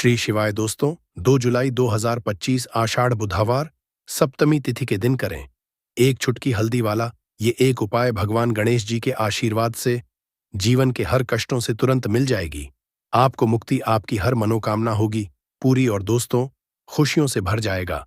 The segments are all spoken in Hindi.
श्री शिवाय दोस्तों। 2 जुलाई 2025 आषाढ़ बुधवार सप्तमी तिथि के दिन करें एक चुटकी हल्दी वाला ये एक उपाय भगवान गणेश जी के आशीर्वाद से जीवन के हर कष्टों से तुरंत मिल जाएगी। आपको मुक्ति, आपकी हर मनोकामना होगी पूरी और दोस्तों खुशियों से भर जाएगा।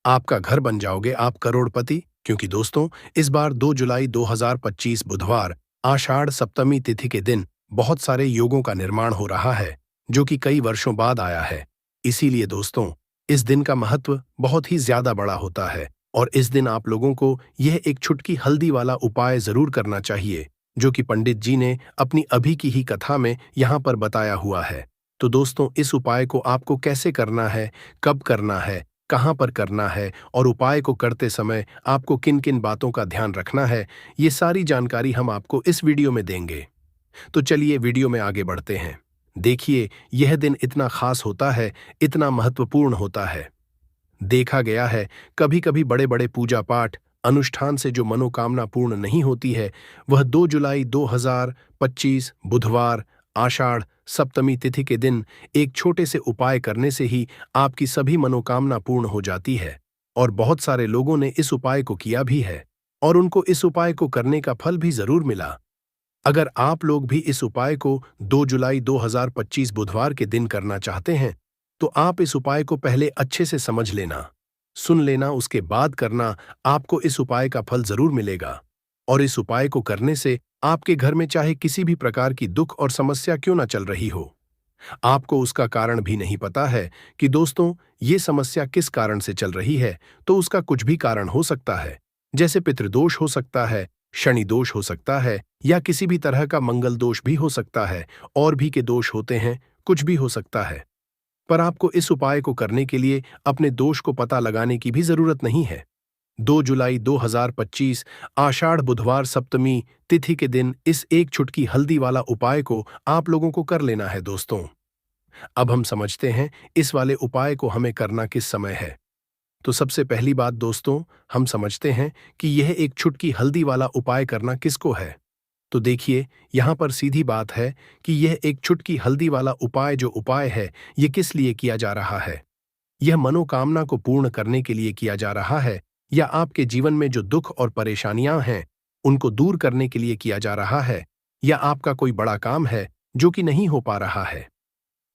आपका घर बन जाओगे आप करोड़पति, क्योंकि दोस्तों इस बार 2 जुलाई 2025 बुधवार आषाढ़ सप्तमी तिथि के दिन बहुत सारे योगों का निर्माण हो रहा है जो कि कई वर्षों बाद आया है। इसीलिए दोस्तों इस दिन का महत्व बहुत ही ज्यादा बड़ा होता है और इस दिन आप लोगों को यह एक चुटकी हल्दी वाला उपाय जरूर करना चाहिए जो कि पंडित जी ने अपनी अभी की ही कथा में यहाँ पर बताया हुआ है। तो दोस्तों इस उपाय को आपको कैसे करना है, कब करना है, कहाँ पर करना है और उपाय को करते समय आपको किन किन बातों का ध्यान रखना है, ये सारी जानकारी हम आपको इस वीडियो में देंगे। तो चलिए वीडियो में आगे बढ़ते हैं। देखिए यह दिन इतना खास होता है, इतना महत्वपूर्ण होता है। देखा गया है कभी कभी बड़े बड़े पूजा पाठ अनुष्ठान से जो मनोकामना पूर्ण नहीं होती है वह 2 जुलाई 2025 बुधवार आषाढ़ सप्तमी तिथि के दिन एक छोटे से उपाय करने से ही आपकी सभी मनोकामना पूर्ण हो जाती है। और बहुत सारे लोगों ने इस उपाय को किया भी है और उनको इस उपाय को करने का फल भी जरूर मिला। अगर आप लोग भी इस उपाय को 2 जुलाई 2025 बुधवार के दिन करना चाहते हैं तो आप इस उपाय को पहले अच्छे से समझ लेना, सुन लेना, उसके बाद करना। आपको इस उपाय का फल जरूर मिलेगा और इस उपाय को करने से आपके घर में चाहे किसी भी प्रकार की दुख और समस्या क्यों ना चल रही हो, आपको उसका कारण भी नहीं पता है कि दोस्तों ये समस्या किस कारण से चल रही है, तो उसका कुछ भी कारण हो सकता है। जैसे पितृदोष हो सकता है, शनि दोष हो सकता है या किसी भी तरह का मंगल दोष भी हो सकता है, और भी के दोष होते हैं, कुछ भी हो सकता है। पर आपको इस उपाय को करने के लिए अपने दोष को पता लगाने की भी जरूरत नहीं है। 2 जुलाई 2025 आषाढ़ बुधवार सप्तमी तिथि के दिन इस एक चुटकी हल्दी वाला उपाय को आप लोगों को कर लेना है दोस्तों। अब हम समझते हैं इस वाले उपाय को हमें करना किस समय है। तो सबसे पहली बात दोस्तों हम समझते हैं कि यह एक चुटकी हल्दी वाला उपाय करना किसको है। तो देखिए यहाँ पर सीधी बात है कि यह एक चुटकी हल्दी वाला उपाय जो उपाय है ये किस लिए किया जा रहा है। यह मनोकामना को पूर्ण करने के लिए किया जा रहा है या आपके जीवन में जो दुख और परेशानियां हैं उनको दूर करने के लिए किया जा रहा है, या आपका कोई बड़ा काम है जो कि नहीं हो पा रहा है,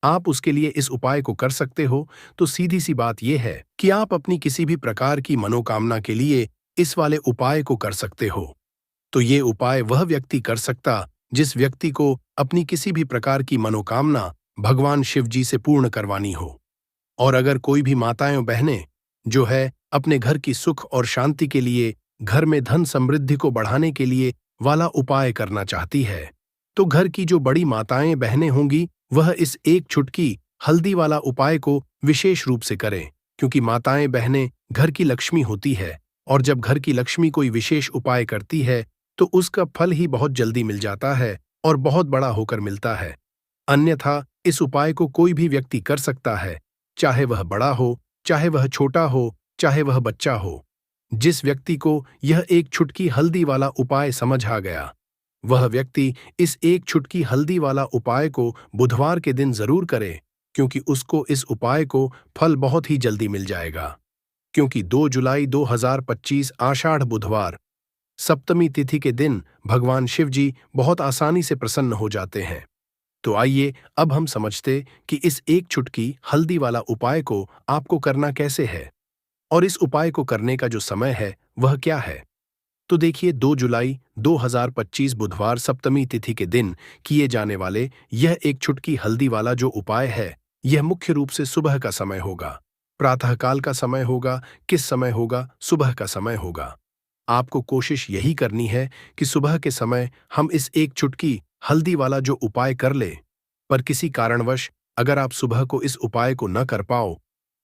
आप उसके लिए इस उपाय को कर सकते हो। तो सीधी सी बात यह है कि आप अपनी किसी भी प्रकार की मनोकामना के लिए इस वाले उपाय को कर सकते हो। तो ये उपाय वह व्यक्ति कर सकता जिस व्यक्ति को अपनी किसी भी प्रकार की मनोकामना भगवान शिव जी से पूर्ण करवानी हो। और अगर कोई भी माताएं बहनें जो है अपने घर की सुख और शांति के लिए, घर में धन समृद्धि को बढ़ाने के लिए वाला उपाय करना चाहती है, तो घर की जो बड़ी माताएं बहनें होंगी वह इस एक चुटकी हल्दी वाला उपाय को विशेष रूप से करें, क्योंकि माताएं बहनें घर की लक्ष्मी होती है और जब घर की लक्ष्मी कोई विशेष उपाय करती है तो उसका फल ही बहुत जल्दी मिल जाता है और बहुत बड़ा होकर मिलता है। अन्यथा इस उपाय को कोई भी व्यक्ति कर सकता है, चाहे वह बड़ा हो, चाहे वह छोटा हो, चाहे वह बच्चा हो। जिस व्यक्ति को यह एक चुटकी हल्दी वाला उपाय समझ आ गया वह व्यक्ति इस एक चुटकी हल्दी वाला उपाय को बुधवार के दिन जरूर करे, क्योंकि उसको इस उपाय को फल बहुत ही जल्दी मिल जाएगा। क्योंकि 2 जुलाई 2025 आषाढ़ बुधवार सप्तमी तिथि के दिन भगवान शिव जी बहुत आसानी से प्रसन्न हो जाते हैं। तो आइए अब हम समझते कि इस एक चुटकी हल्दी वाला उपाय को आपको करना कैसे है और इस उपाय को करने का जो समय है वह क्या है। तो देखिए 2 जुलाई 2025 बुधवार सप्तमी तिथि के दिन किए जाने वाले यह एक चुटकी हल्दी वाला जो उपाय है यह मुख्य रूप से सुबह का समय होगा, प्रातःकाल का समय होगा। किस समय होगा? सुबह का समय होगा। आपको कोशिश यही करनी है कि सुबह के समय हम इस एक चुटकी हल्दी वाला जो उपाय कर ले। पर किसी कारणवश अगर आप सुबह को इस उपाय को न कर पाओ,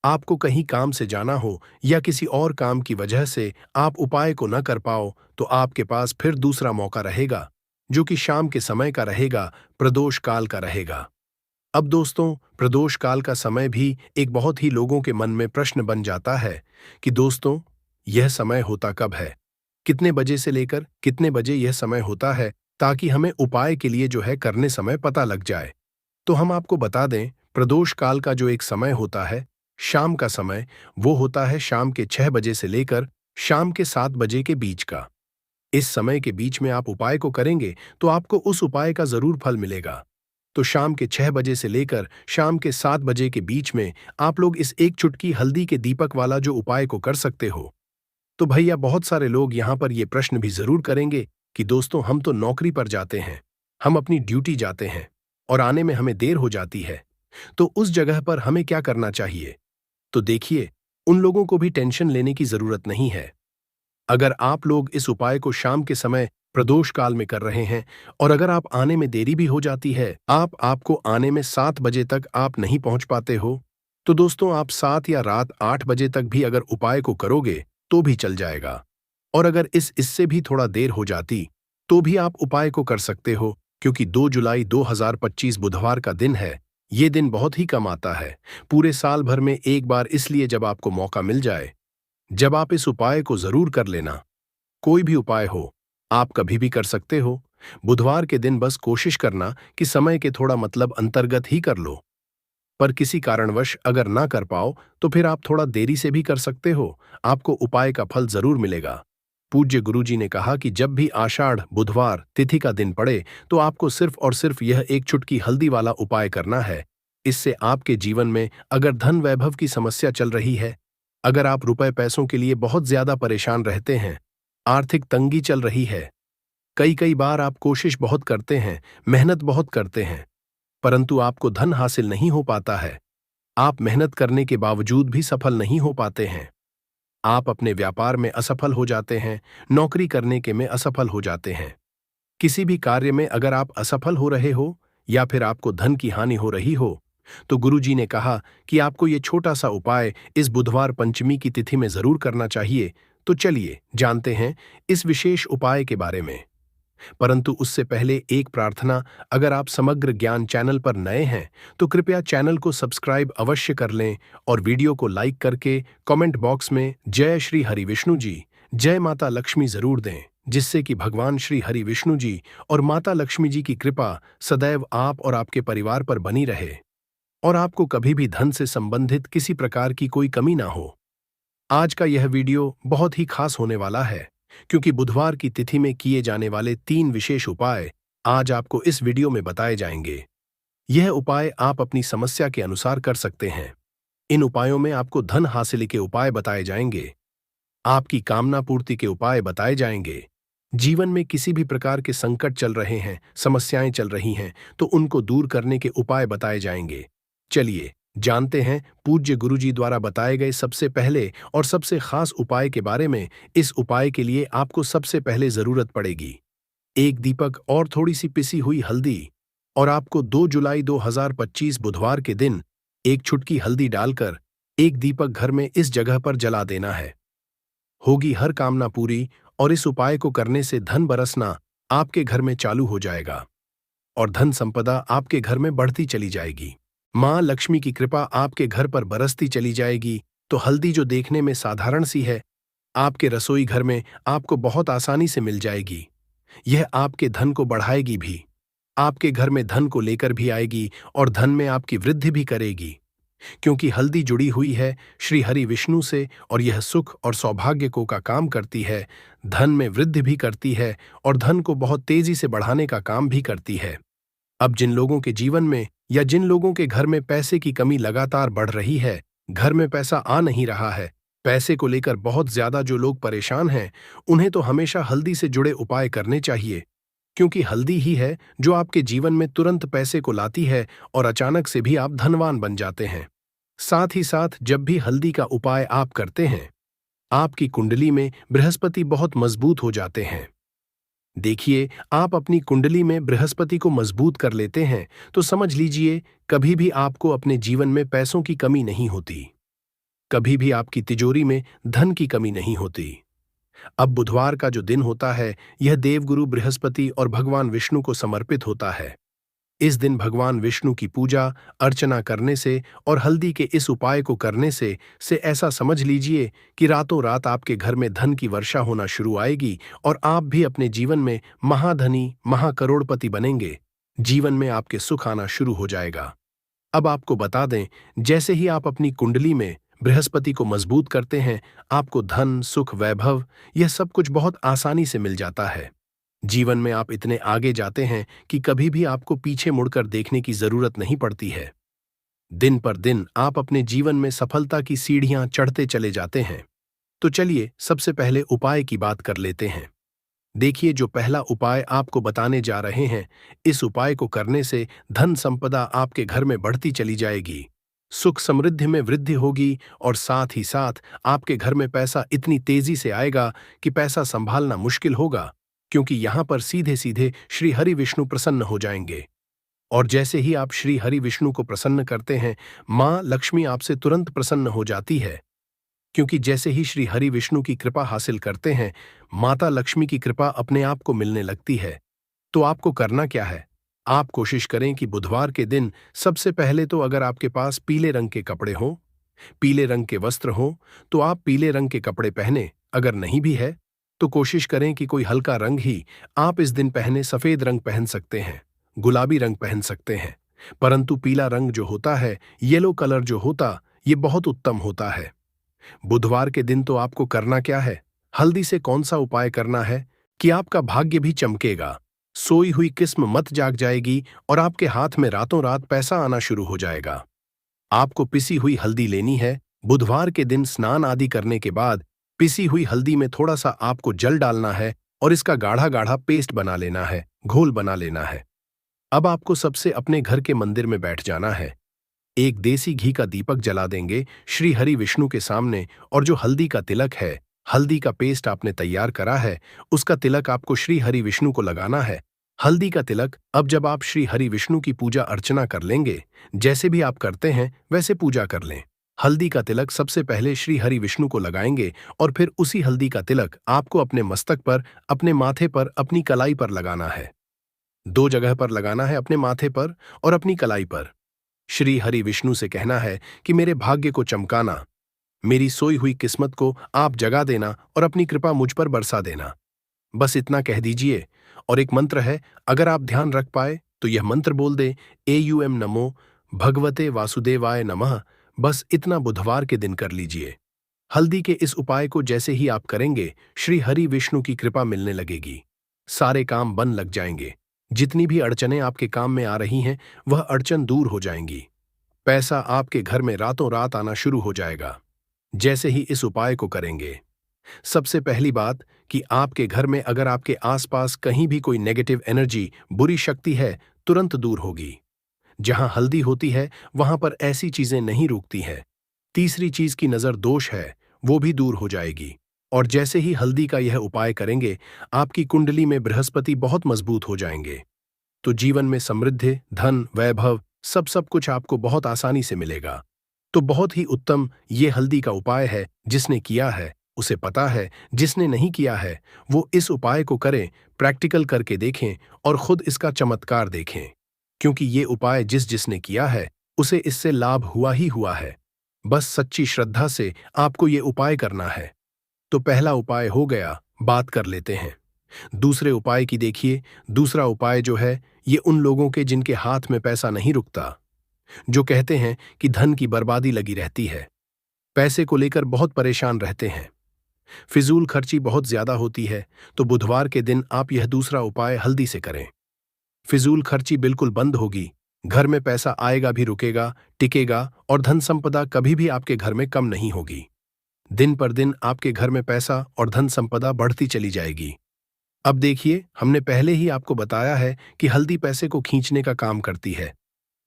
आपको कहीं काम से जाना हो या किसी और काम की वजह से आप उपाय को न कर पाओ, तो आपके पास फिर दूसरा मौका रहेगा जो कि शाम के समय का रहेगा, प्रदोष काल का रहेगा। अब दोस्तों प्रदोष काल का समय भी एक बहुत ही लोगों के मन में प्रश्न बन जाता है कि दोस्तों यह समय होता कब है, कितने बजे से लेकर कितने बजे यह समय होता है, ताकि हमें उपाय के लिए जो है करने समय पता लग जाए। तो हम आपको बता दें प्रदोष काल का जो एक समय होता है, शाम का समय, वो होता है शाम के 6 बजे से लेकर शाम के 7 बजे के बीच का। इस समय के बीच में आप उपाय को करेंगे तो आपको उस उपाय का जरूर फल मिलेगा। तो शाम के 6 बजे से लेकर शाम के 7 बजे के बीच में आप लोग इस एक चुटकी हल्दी के दीपक वाला जो उपाय को कर सकते हो। तो भैया बहुत सारे लोग यहाँ पर ये प्रश्न भी जरूर करेंगे कि दोस्तों हम तो नौकरी पर जाते हैं, हम अपनी ड्यूटी जाते हैं और आने में हमें देर हो जाती है, तो उस जगह पर हमें क्या करना चाहिए? तो देखिए, उन लोगों को भी टेंशन लेने की जरूरत नहीं है। अगर आप लोग इस उपाय को शाम के समय प्रदोष काल में कर रहे हैं और अगर आप आने में देरी भी हो जाती है, आपको आने में 7 बजे तक आप नहीं पहुंच पाते हो, तो दोस्तों आप 7 या रात 8 बजे तक भी अगर उपाय को करोगे तो भी चल जाएगा। और अगर इससे भी थोड़ा देर हो जाती तो भी आप उपाय को कर सकते हो, क्योंकि 2 जुलाई 2025 बुधवार का दिन है। ये दिन बहुत ही कम आता है, पूरे साल भर में एक बार, इसलिए जब आपको मौका मिल जाए, जब आप इस उपाय को जरूर कर लेना। कोई भी उपाय हो, आप कभी भी कर सकते हो। बुधवार के दिन बस कोशिश करना कि समय के थोड़ा मतलब अंतर्गत ही कर लो। पर किसी कारणवश अगर ना कर पाओ तो फिर आप थोड़ा देरी से भी कर सकते हो, आपको उपाय का फल जरूर मिलेगा। पूज्य गुरुजी ने कहा कि जब भी आषाढ़ बुधवार तिथि का दिन पड़े तो आपको सिर्फ और सिर्फ यह एक चुटकी हल्दी वाला उपाय करना है। इससे आपके जीवन में अगर धन वैभव की समस्या चल रही है, अगर आप रुपए पैसों के लिए बहुत ज्यादा परेशान रहते हैं, आर्थिक तंगी चल रही है, कई कई बार आप कोशिश बहुत करते हैं, मेहनत बहुत करते हैं, परंतु आपको धन हासिल नहीं हो पाता है, आप मेहनत करने के बावजूद भी सफल नहीं हो पाते हैं, आप अपने व्यापार में असफल हो जाते हैं, नौकरी करने के में असफल हो जाते हैं, किसी भी कार्य में अगर आप असफल हो रहे हो या फिर आपको धन की हानि हो रही हो, तो गुरुजी ने कहा कि आपको ये छोटा सा उपाय इस बुधवार पंचमी की तिथि में जरूर करना चाहिए। तो चलिए जानते हैं इस विशेष उपाय के बारे में। परंतु उससे पहले एक प्रार्थना, अगर आप समग्र ज्ञान चैनल पर नए हैं तो कृपया चैनल को सब्सक्राइब अवश्य कर लें और वीडियो को लाइक करके कमेंट बॉक्स में जय श्री हरि विष्णु जी, जय माता लक्ष्मी जरूर दें, जिससे कि भगवान श्री हरि विष्णु जी और माता लक्ष्मी जी की कृपा सदैव आप और आपके परिवार पर बनी रहे और आपको कभी भी धन से संबंधित किसी प्रकार की कोई कमी ना हो। आज का यह वीडियो बहुत ही खास होने वाला है, क्योंकि बुधवार की तिथि में किए जाने वाले 3 विशेष उपाय आज आपको इस वीडियो में बताए जाएंगे। यह उपाय आप अपनी समस्या के अनुसार कर सकते हैं। इन उपायों में आपको धन हासिल के उपाय बताए जाएंगे, आपकी कामना पूर्ति के उपाय बताए जाएंगे। जीवन में किसी भी प्रकार के संकट चल रहे हैं, समस्याएं चल रही हैं, तो उनको दूर करने के उपाय बताए जाएंगे। चलिए जानते हैं पूज्य गुरुजी द्वारा बताए गए सबसे पहले और सबसे खास उपाय के बारे में। इस उपाय के लिए आपको सबसे पहले जरूरत पड़ेगी एक दीपक और थोड़ी सी पिसी हुई हल्दी, और आपको 2 जुलाई 2025 बुधवार के दिन एक चुटकी हल्दी डालकर एक दीपक घर में इस जगह पर जला देना है। होगी हर कामना पूरी और इस उपाय को करने से धन बरसना आपके घर में चालू हो जाएगा और धन संपदा आपके घर में बढ़ती चली जाएगी। मां लक्ष्मी की कृपा आपके घर पर बरसती चली जाएगी। तो हल्दी जो देखने में साधारण सी है, आपके रसोई घर में आपको बहुत आसानी से मिल जाएगी। यह आपके धन को बढ़ाएगी भी, आपके घर में धन को लेकर भी आएगी और धन में आपकी वृद्धि भी करेगी, क्योंकि हल्दी जुड़ी हुई है श्री हरि विष्णु से और यह सुख और सौभाग्य को का काम करती है, धन में वृद्धि भी करती है और धन को बहुत तेजी से बढ़ाने का काम भी करती है। अब जिन लोगों के जीवन में या जिन लोगों के घर में पैसे की कमी लगातार बढ़ रही है, घर में पैसा आ नहीं रहा है, पैसे को लेकर बहुत ज्यादा जो लोग परेशान हैं, उन्हें तो हमेशा हल्दी से जुड़े उपाय करने चाहिए, क्योंकि हल्दी ही है जो आपके जीवन में तुरंत पैसे को लाती है और अचानक से भी आप धनवान बन जाते हैं। साथ ही साथ जब भी हल्दी का उपाय आप करते हैं, आपकी कुंडली में बृहस्पति बहुत मजबूत हो जाते हैं। देखिए, आप अपनी कुंडली में बृहस्पति को मजबूत कर लेते हैं तो समझ लीजिए कभी भी आपको अपने जीवन में पैसों की कमी नहीं होती, कभी भी आपकी तिजोरी में धन की कमी नहीं होती। अब बुधवार का जो दिन होता है, यह देवगुरु बृहस्पति और भगवान विष्णु को समर्पित होता है। इस दिन भगवान विष्णु की पूजा अर्चना करने से और हल्दी के इस उपाय को करने से ऐसा समझ लीजिए कि रातों रात आपके घर में धन की वर्षा होना शुरू आएगी और आप भी अपने जीवन में महाधनी महाकरोड़पति बनेंगे। जीवन में आपके सुख आना शुरू हो जाएगा। अब आपको बता दें, जैसे ही आप अपनी कुंडली में बृहस्पति को मजबूत करते हैं, आपको धन, सुख, वैभव यह सब कुछ बहुत आसानी से मिल जाता है। जीवन में आप इतने आगे जाते हैं कि कभी भी आपको पीछे मुड़कर देखने की जरूरत नहीं पड़ती है। दिन पर दिन आप अपने जीवन में सफलता की सीढ़ियां चढ़ते चले जाते हैं। तो चलिए सबसे पहले उपाय की बात कर लेते हैं। देखिए, जो पहला उपाय आपको बताने जा रहे हैं, इस उपाय को करने से धन संपदा आपके घर में बढ़ती चली जाएगी, सुख समृद्धि में वृद्धि होगी और साथ ही साथ आपके घर में पैसा इतनी तेजी से आएगा कि पैसा संभालना मुश्किल होगा, क्योंकि यहां पर सीधे सीधे श्री हरि विष्णु प्रसन्न हो जाएंगे। और जैसे ही आप श्री हरि विष्णु को प्रसन्न करते हैं, मां लक्ष्मी आपसे तुरंत प्रसन्न हो जाती है, क्योंकि जैसे ही श्री हरि विष्णु की कृपा हासिल करते हैं, माता लक्ष्मी की कृपा अपने आप को मिलने लगती है। तो आपको करना क्या है? आप कोशिश करें कि बुधवार के दिन सबसे पहले तो अगर आपके पास पीले रंग के कपड़े हों, पीले रंग के वस्त्र हों, तो आप पीले रंग के कपड़े पहने। अगर नहीं भी है तो कोशिश करें कि कोई हल्का रंग ही आप इस दिन पहने। सफेद रंग पहन सकते हैं, गुलाबी रंग पहन सकते हैं, परंतु पीला रंग जो होता है, येलो कलर जो होता, ये बहुत उत्तम होता है। बुधवार के दिन तो आपको करना क्या है? हल्दी से कौन सा उपाय करना है कि आपका भाग्य भी चमकेगा, सोई हुई किस्म मत जाग जाएगी और आपके हाथ में रातों रात पैसा आना शुरू हो जाएगा। आपको पिसी हुई हल्दी लेनी है। बुधवार के दिन स्नान आदि करने के बाद पिसी हुई हल्दी में थोड़ा सा आपको जल डालना है और इसका गाढ़ा गाढ़ा पेस्ट बना लेना है, घोल बना लेना है। अब आपको सबसे अपने घर के मंदिर में बैठ जाना है। एक देसी घी का दीपक जला देंगे श्री हरि विष्णु के सामने, और जो हल्दी का तिलक है, हल्दी का पेस्ट आपने तैयार करा है, उसका तिलक आपको श्री हरि विष्णु को लगाना है। हल्दी का तिलक, अब जब आप श्री हरि विष्णु की पूजा अर्चना कर लेंगे, जैसे भी आप करते हैं वैसे पूजा कर लें। हल्दी का तिलक सबसे पहले श्री हरि विष्णु को लगाएंगे और फिर उसी हल्दी का तिलक आपको अपने मस्तक पर, अपने माथे पर, अपनी कलाई पर लगाना है। दो जगह पर लगाना है, अपने माथे पर और अपनी कलाई पर। श्री हरि विष्णु से कहना है कि मेरे भाग्य को चमकाना, मेरी सोई हुई किस्मत को आप जगा देना और अपनी कृपा मुझ पर बरसा देना। बस इतना कह दीजिए। और एक मंत्र है, अगर आप ध्यान रख पाए तो यह मंत्र बोल दे, एयूएम नमो भगवते वासुदेवाय नमः। बस इतना बुधवार के दिन कर लीजिए। हल्दी के इस उपाय को जैसे ही आप करेंगे, श्री हरि विष्णु की कृपा मिलने लगेगी, सारे काम बन लग जाएंगे। जितनी भी अड़चनें आपके काम में आ रही हैं, वह अड़चन दूर हो जाएंगी। पैसा आपके घर में रातों रात आना शुरू हो जाएगा जैसे ही इस उपाय को करेंगे। सबसे पहली बात कि आपके घर में अगर आपके आसपास कहीं भी कोई नेगेटिव एनर्जी, बुरी शक्ति है, तुरंत दूर होगी। जहां हल्दी होती है वहां पर ऐसी चीजें नहीं रुकती हैं। तीसरी चीज की नजर दोष है, वो भी दूर हो जाएगी। और जैसे ही हल्दी का यह उपाय करेंगे, आपकी कुंडली में बृहस्पति बहुत मजबूत हो जाएंगे। तो जीवन में समृद्धि, धन, वैभव सब कुछ आपको बहुत आसानी से मिलेगा। तो बहुत ही उत्तम ये हल्दी का उपाय है। जिसने किया है उसे पता है, जिसने नहीं किया है वो इस उपाय को करें, प्रैक्टिकल करके देखें और खुद इसका चमत्कार देखें, क्योंकि ये उपाय जिसने किया है उसे इससे लाभ हुआ ही हुआ है। बस सच्ची श्रद्धा से आपको ये उपाय करना है। तो पहला उपाय हो गया, बात कर लेते हैं दूसरे उपाय की। देखिए, दूसरा उपाय जो है, ये उन लोगों के जिनके हाथ में पैसा नहीं रुकता, जो कहते हैं कि धन की बर्बादी लगी रहती है, पैसे को लेकर बहुत परेशान रहते हैं, फिजूल खर्ची बहुत ज्यादा होती है। तो बुधवार के दिन आप यह दूसरा उपाय हल्दी से करें। फिजूल खर्ची बिल्कुल बंद होगी, घर में पैसा आएगा भी, रुकेगा, टिकेगा और धन संपदा कभी भी आपके घर में कम नहीं होगी। दिन पर दिन आपके घर में पैसा और धन संपदा बढ़ती चली जाएगी। अब देखिए, हमने पहले ही आपको बताया है कि हल्दी पैसे को खींचने का काम करती है,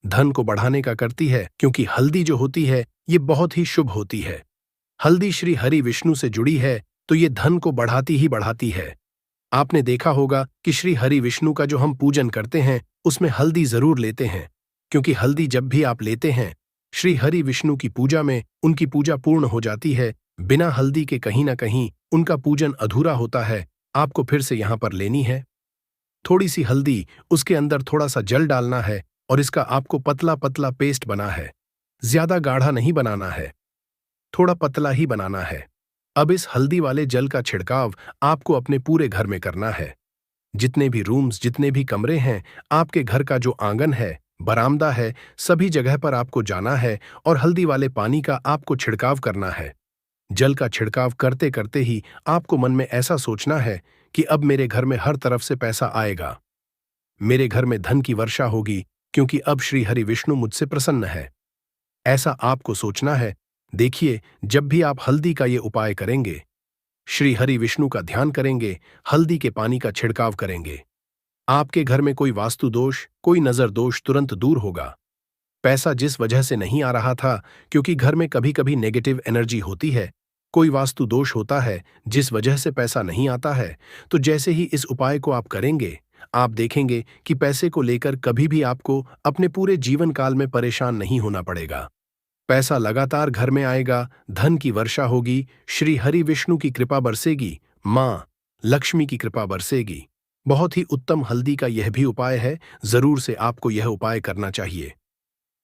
धन को बढ़ाने का करती है, क्योंकि हल्दी जो होती है ये बहुत ही शुभ होती है। हल्दी श्री हरि विष्णु से जुड़ी है तो ये धन को बढ़ाती ही बढ़ाती है। आपने देखा होगा कि श्री हरि विष्णु का जो हम पूजन करते हैं उसमें हल्दी जरूर लेते हैं, क्योंकि हल्दी जब भी आप लेते हैं श्री हरि विष्णु की पूजा में, उनकी पूजा पूर्ण हो जाती है। बिना हल्दी के कहीं ना कहीं उनका पूजन अधूरा होता है। आपको फिर से यहां पर लेनी है थोड़ी सी हल्दी, उसके अंदर थोड़ा सा जल डालना है और इसका आपको पतला पतला पेस्ट बना है। ज्यादा गाढ़ा नहीं बनाना है, थोड़ा पतला ही बनाना है। अब इस हल्दी वाले जल का छिड़काव आपको अपने पूरे घर में करना है। जितने भी रूम्स, जितने भी कमरे हैं, आपके घर का जो आंगन है, बरामदा है, सभी जगह पर आपको जाना है और हल्दी वाले पानी का आपको छिड़काव करना है। जल का छिड़काव करते करते ही आपको मन में ऐसा सोचना है कि अब मेरे घर में हर तरफ से पैसा आएगा, मेरे घर में धन की वर्षा होगी, क्योंकि अब श्री हरि विष्णु मुझसे प्रसन्न है। ऐसा आपको सोचना है। देखिए, जब भी आप हल्दी का ये उपाय करेंगे, श्री हरि विष्णु का ध्यान करेंगे, हल्दी के पानी का छिड़काव करेंगे, आपके घर में कोई वास्तु दोष, कोई नजर दोष तुरंत दूर होगा। पैसा जिस वजह से नहीं आ रहा था, क्योंकि घर में कभी कभी नेगेटिव एनर्जी होती है, कोई वास्तु दोष होता है जिस वजह से पैसा नहीं आता है, तो जैसे ही इस उपाय को आप करेंगे, आप देखेंगे कि पैसे को लेकर कभी भी आपको अपने पूरे जीवन काल में परेशान नहीं होना पड़ेगा। पैसा लगातार घर में आएगा, धन की वर्षा होगी, श्री हरि विष्णु की कृपा बरसेगी, माँ लक्ष्मी की कृपा बरसेगी। बहुत ही उत्तम हल्दी का यह भी उपाय है, जरूर से आपको यह उपाय करना चाहिए।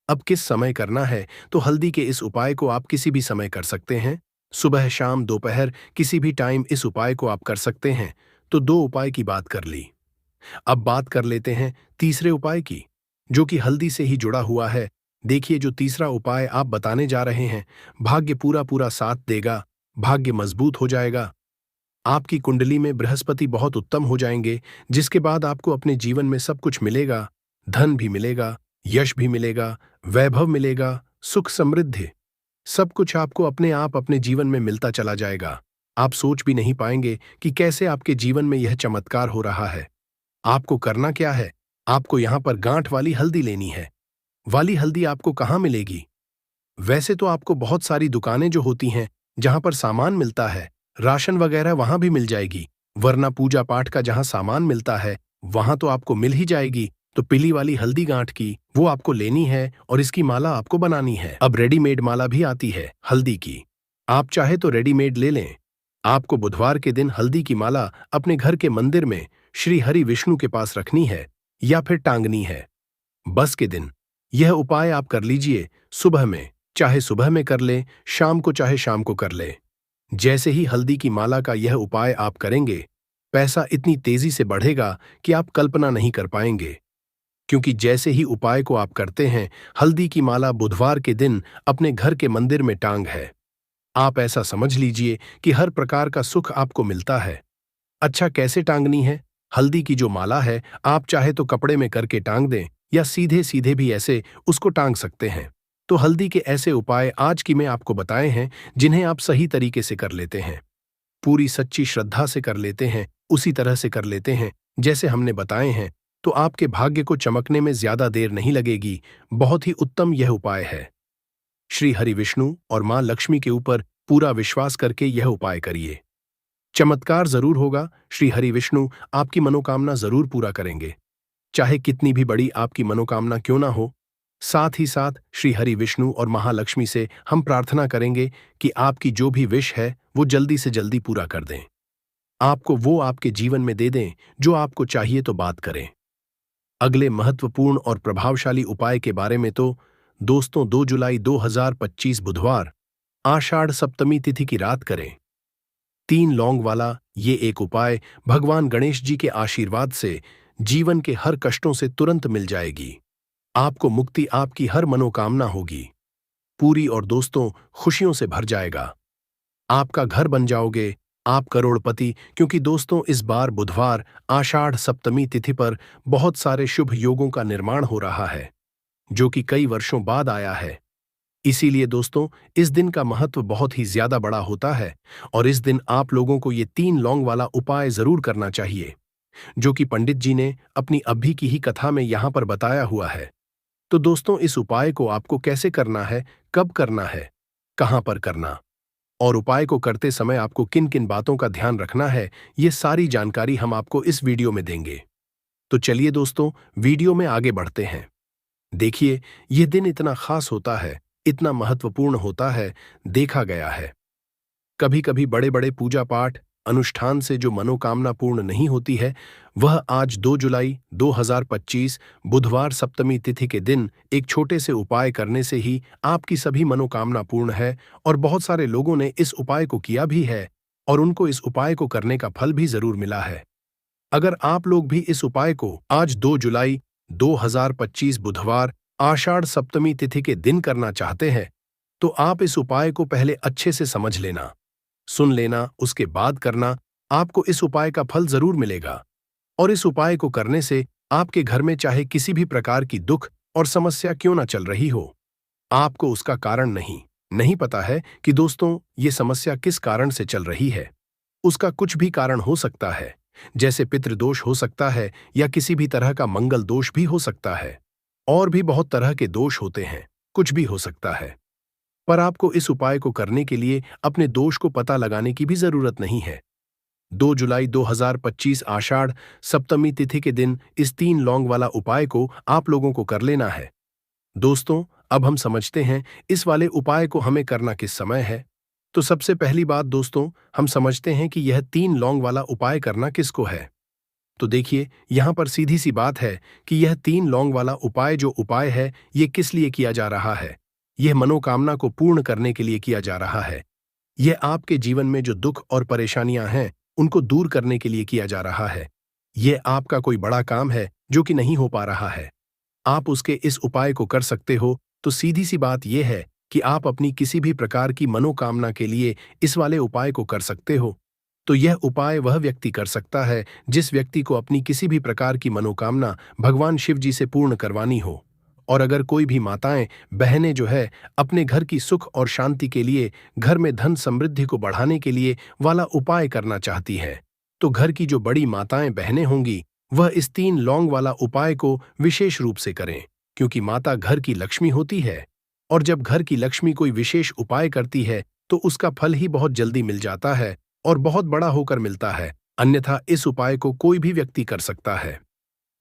अब किस समय करना है, तो हल्दी के इस उपाय को आप किसी भी समय कर सकते हैं। सुबह, शाम, दोपहर, किसी भी टाइम इस उपाय को आप कर सकते हैं। तो दो उपाय की बात कर ली। अब बात कर लेते हैं तीसरे उपाय की, जो कि हल्दी से ही जुड़ा हुआ है। देखिए, जो तीसरा उपाय आप बताने जा रहे हैं, भाग्य पूरा पूरा साथ देगा, भाग्य मजबूत हो जाएगा, आपकी कुंडली में बृहस्पति बहुत उत्तम हो जाएंगे, जिसके बाद आपको अपने जीवन में सब कुछ मिलेगा, धन भी मिलेगा, यश भी मिलेगा, वैभव मिलेगा, सुख समृद्धि, सब कुछ आपको अपने आप अपने जीवन में मिलता चला जाएगा। आप सोच भी नहीं पाएंगे कि कैसे आपके जीवन में यह चमत्कार हो रहा है। आपको करना क्या है, आपको यहां पर गांठ वाली हल्दी लेनी है। वाली हल्दी आपको कहाँ मिलेगी? वैसे तो आपको बहुत सारी दुकानें जो होती हैं, जहां पर सामान मिलता है, राशन वगैरह, वहां भी मिल जाएगी, वरना पूजा पाठ का जहां सामान मिलता है वहां तो आपको मिल ही जाएगी। तो पीली वाली हल्दी गांठ की वो आपको लेनी है और इसकी माला आपको बनानी है। अब रेडीमेड माला भी आती है हल्दी की, आप चाहे तो रेडीमेड ले लें। आपको बुधवार के दिन हल्दी की माला अपने घर के मंदिर में श्री हरि विष्णु के पास रखनी है या फिर टांगनी है। बस के दिन यह उपाय आप कर लीजिए। सुबह में चाहे सुबह में कर ले, शाम को चाहे शाम को कर ले। जैसे ही हल्दी की माला का यह उपाय आप करेंगे, पैसा इतनी तेजी से बढ़ेगा कि आप कल्पना नहीं कर पाएंगे। क्योंकि जैसे ही उपाय को आप करते हैं, हल्दी की माला बुधवार के दिन अपने घर के मंदिर में टांग है, आप ऐसा समझ लीजिए कि हर प्रकार का सुख आपको मिलता है। अच्छा, कैसे टांगनी है? हल्दी की जो माला है, आप चाहे तो कपड़े में करके टांग दें या सीधे सीधे भी ऐसे उसको टांग सकते हैं। तो हल्दी के ऐसे उपाय आज की मैं आपको बताए हैं, जिन्हें आप सही तरीके से कर लेते हैं, पूरी सच्ची श्रद्धा से कर लेते हैं, उसी तरह से कर लेते हैं जैसे हमने बताए हैं, तो आपके भाग्य को चमकने में ज्यादा देर नहीं लगेगी। बहुत ही उत्तम यह उपाय है। श्री हरि विष्णु और मां लक्ष्मी के ऊपर पूरा विश्वास करके यह उपाय करिए, चमत्कार जरूर होगा। श्री हरि विष्णु आपकी मनोकामना जरूर पूरा करेंगे, चाहे कितनी भी बड़ी आपकी मनोकामना क्यों ना हो। साथ ही साथ श्री हरि विष्णु और महालक्ष्मी से हम प्रार्थना करेंगे कि आपकी जो भी विश है वो जल्दी से जल्दी पूरा कर दें, आपको वो आपके जीवन में दे दें जो आपको चाहिए। तो बात करें अगले महत्वपूर्ण और प्रभावशाली उपाय के बारे में, तो दोस्तों 2 जुलाई 2025 बुधवार, आषाढ़ सप्तमी तिथि की रात करें। 3 लौंग वाला ये एक उपाय भगवान गणेश जी के आशीर्वाद से जीवन के हर कष्टों से तुरंत मिल जाएगी। आपको मुक्ति, आपकी हर मनोकामना होगी पूरी, और दोस्तों खुशियों से भर जाएगा। आपका घर बन जाओगे, आप करोड़पति। क्योंकि दोस्तों इस बार बुधवार, आषाढ़ सप्तमी तिथि पर बहुत सारे शुभ योगों का निर्माण हो रहा है, जो कि कई वर्षों बाद आया है। इसीलिए दोस्तों इस दिन का महत्व बहुत ही ज्यादा बड़ा होता है, और इस दिन आप लोगों को ये 3 लौंग वाला उपाय जरूर करना चाहिए, जो कि पंडित जी ने अपनी अभी की ही कथा में यहां पर बताया हुआ है। तो दोस्तों इस उपाय को आपको कैसे करना है, कब करना है, कहां पर करना, और उपाय को करते समय आपको किन किन बातों का ध्यान रखना है, ये सारी जानकारी हम आपको इस वीडियो में देंगे। तो चलिए दोस्तों वीडियो में आगे बढ़ते हैं। देखिए, यह दिन इतना खास होता है, इतना महत्वपूर्ण होता है, देखा गया है कभी कभी बड़े बड़े पूजा पाठ अनुष्ठान से जो मनोकामना पूर्ण नहीं होती है, वह आज 2 जुलाई 2025 बुधवार सप्तमी तिथि के दिन एक छोटे से उपाय करने से ही आपकी सभी मनोकामना पूर्ण है। और बहुत सारे लोगों ने इस उपाय को किया भी है और उनको इस उपाय को करने का फल भी जरूर मिला है। अगर आप लोग भी इस उपाय को आज 2 जुलाई 2025 बुधवार आषाढ़ सप्तमी तिथि के दिन करना चाहते हैं तो आप इस उपाय को पहले अच्छे से समझ लेना, सुन लेना, उसके बाद करना। आपको इस उपाय का फल जरूर मिलेगा और इस उपाय को करने से आपके घर में चाहे किसी भी प्रकार की दुख और समस्या क्यों ना चल रही हो, आपको उसका कारण नहीं पता है कि दोस्तों ये समस्या किस कारण से चल रही है। उसका कुछ भी कारण हो सकता है, जैसे पितृदोष हो सकता है या किसी भी तरह का मंगल दोष भी हो सकता है। और भी बहुत तरह के दोष होते हैं, कुछ भी हो सकता है। पर आपको इस उपाय को करने के लिए अपने दोष को पता लगाने की भी जरूरत नहीं है। 2 जुलाई 2025 आषाढ़ सप्तमी तिथि के दिन इस 3 लौंग वाला उपाय को आप लोगों को कर लेना है। दोस्तों, अब हम समझते हैं इस वाले उपाय को हमें करना किस समय है। तो सबसे पहली बात दोस्तों, हम समझते हैं कि यह 3 लौंग वाला उपाय करना किसको है। तो देखिए, यहां पर सीधी सी बात है कि यह 3 लौंग वाला उपाय जो उपाय है, ये किस लिए किया जा रहा है। यह मनोकामना को पूर्ण करने के लिए किया जा रहा है। यह आपके जीवन में जो दुख और परेशानियां हैं, उनको दूर करने के लिए किया जा रहा है। यह आपका कोई बड़ा काम है जो कि नहीं हो पा रहा है। आप उसके इस उपाय को कर सकते हो, तो सीधी सी बात यह है कि आप अपनी किसी भी प्रकार की मनोकामना के लिए इस वाले उपाय को कर सकते हो। तो यह उपाय वह व्यक्ति कर सकता है जिस व्यक्ति को अपनी किसी भी प्रकार की मनोकामना भगवान शिव जी से पूर्ण करवानी हो। और अगर कोई भी माताएं बहनें जो है अपने घर की सुख और शांति के लिए, घर में धन समृद्धि को बढ़ाने के लिए वाला उपाय करना चाहती है, तो घर की जो बड़ी माताएं बहनें होंगी वह इस 3 लौंग वाला उपाय को विशेष रूप से करें, क्योंकि माता घर की लक्ष्मी होती है। और जब घर की लक्ष्मी कोई विशेष उपाय करती है तो उसका फल ही बहुत जल्दी मिल जाता है और बहुत बड़ा होकर मिलता है। अन्यथा इस उपाय को कोई भी व्यक्ति कर सकता है,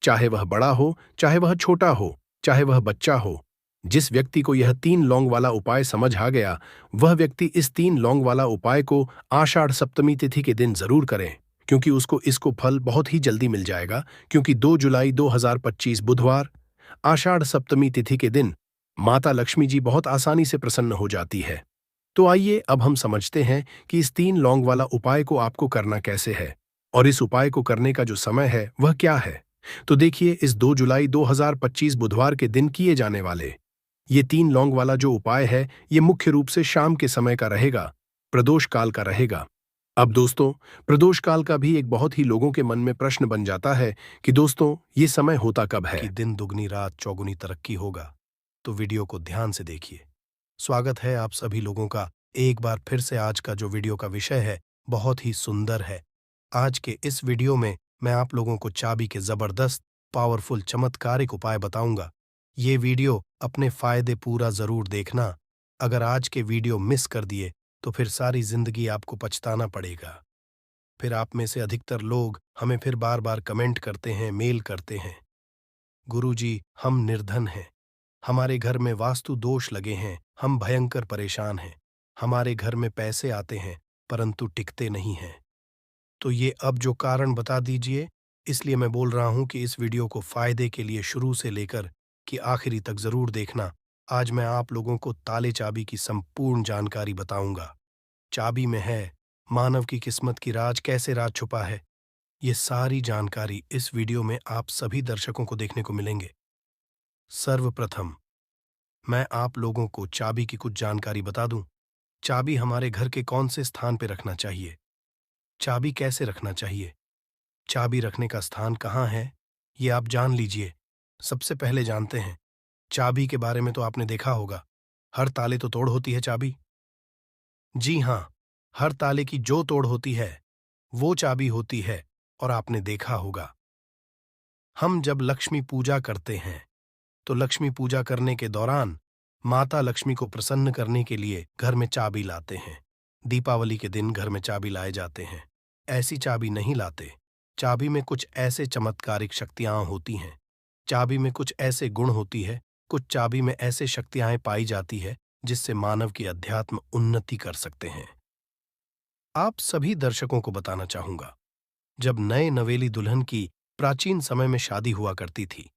चाहे वह बड़ा हो, चाहे वह छोटा हो, चाहे वह बच्चा हो। जिस व्यक्ति को यह 3 लौंग वाला उपाय समझ आ गया, वह व्यक्ति इस 3 लौंग वाला उपाय को आषाढ़ सप्तमी तिथि के दिन जरूर करें, क्योंकि उसको इसको फल बहुत ही जल्दी मिल जाएगा। क्योंकि 2 जुलाई 2025 बुधवार आषाढ़ सप्तमी तिथि के दिन माता लक्ष्मी जी बहुत आसानी से प्रसन्न हो जाती है। तो आइए अब हम समझते हैं कि इस 3 लौंग वाला उपाय को आपको करना कैसे है और इस उपाय को करने का जो समय है वह क्या है। तो देखिए, इस 2 जुलाई 2025 बुधवार के दिन किए जाने वाले ये 3 लौंग वाला जो उपाय है, ये मुख्य रूप से शाम के समय का रहेगा, प्रदोष काल का रहेगा। अब दोस्तों, प्रदोष काल का भी एक बहुत ही लोगों के मन में प्रश्न बन जाता है कि दोस्तों ये समय होता कब है कि दिन दुगनी रात चौगुनी तरक्की होगा। तो वीडियो को ध्यान से देखिए। स्वागत है आप सभी लोगों का एक बार फिर से। आज का जो वीडियो का विषय है बहुत ही सुंदर है। आज के इस वीडियो में मैं आप लोगों को चाबी के जबरदस्त पावरफुल चमत्कारिक उपाय बताऊंगा। ये वीडियो अपने फायदे पूरा जरूर देखना। अगर आज के वीडियो मिस कर दिए तो फिर सारी जिंदगी आपको पछताना पड़ेगा। फिर आप में से अधिकतर लोग हमें फिर बार बार कमेंट करते हैं, मेल करते हैं, गुरुजी हम निर्धन हैं, हमारे घर में वास्तु दोष लगे हैं, हम भयंकर परेशान हैं, हमारे घर में पैसे आते हैं परंतु टिकते नहीं हैं। तो ये अब जो कारण बता दीजिए, इसलिए मैं बोल रहा हूं कि इस वीडियो को फायदे के लिए शुरू से लेकर कि आखिरी तक जरूर देखना। आज मैं आप लोगों को ताले चाबी की संपूर्ण जानकारी बताऊंगा। चाबी में है मानव की किस्मत की राज, कैसे राज छुपा है, ये सारी जानकारी इस वीडियो में आप सभी दर्शकों को देखने को मिलेंगे। सर्वप्रथम मैं आप लोगों को चाबी की कुछ जानकारी बता दूं। चाबी हमारे घर के कौन से स्थान पर रखना चाहिए, चाबी कैसे रखना चाहिए, चाबी रखने का स्थान कहाँ है, ये आप जान लीजिए। सबसे पहले जानते हैं चाबी के बारे में। तो आपने देखा होगा हर ताले तो तोड़ होती है चाबी। जी हाँ, हर ताले की जो तोड़ होती है वो चाबी होती है। और आपने देखा होगा हम जब लक्ष्मी पूजा करते हैं तो लक्ष्मी पूजा करने के दौरान माता लक्ष्मी को प्रसन्न करने के लिए घर में चाबी लाते हैं। दीपावली के दिन घर में चाबी लाए जाते हैं। ऐसी चाबी नहीं लाते। चाबी में कुछ ऐसे चमत्कारिक शक्तियां होती हैं, चाबी में कुछ ऐसे गुण होती है, कुछ चाबी में ऐसे शक्तियां पाई जाती है जिससे मानव की अध्यात्म उन्नति कर सकते हैं। आप सभी दर्शकों को बताना चाहूंगा, जब नए नवेली दुल्हन की प्राचीन समय में शादी हुआ करती थी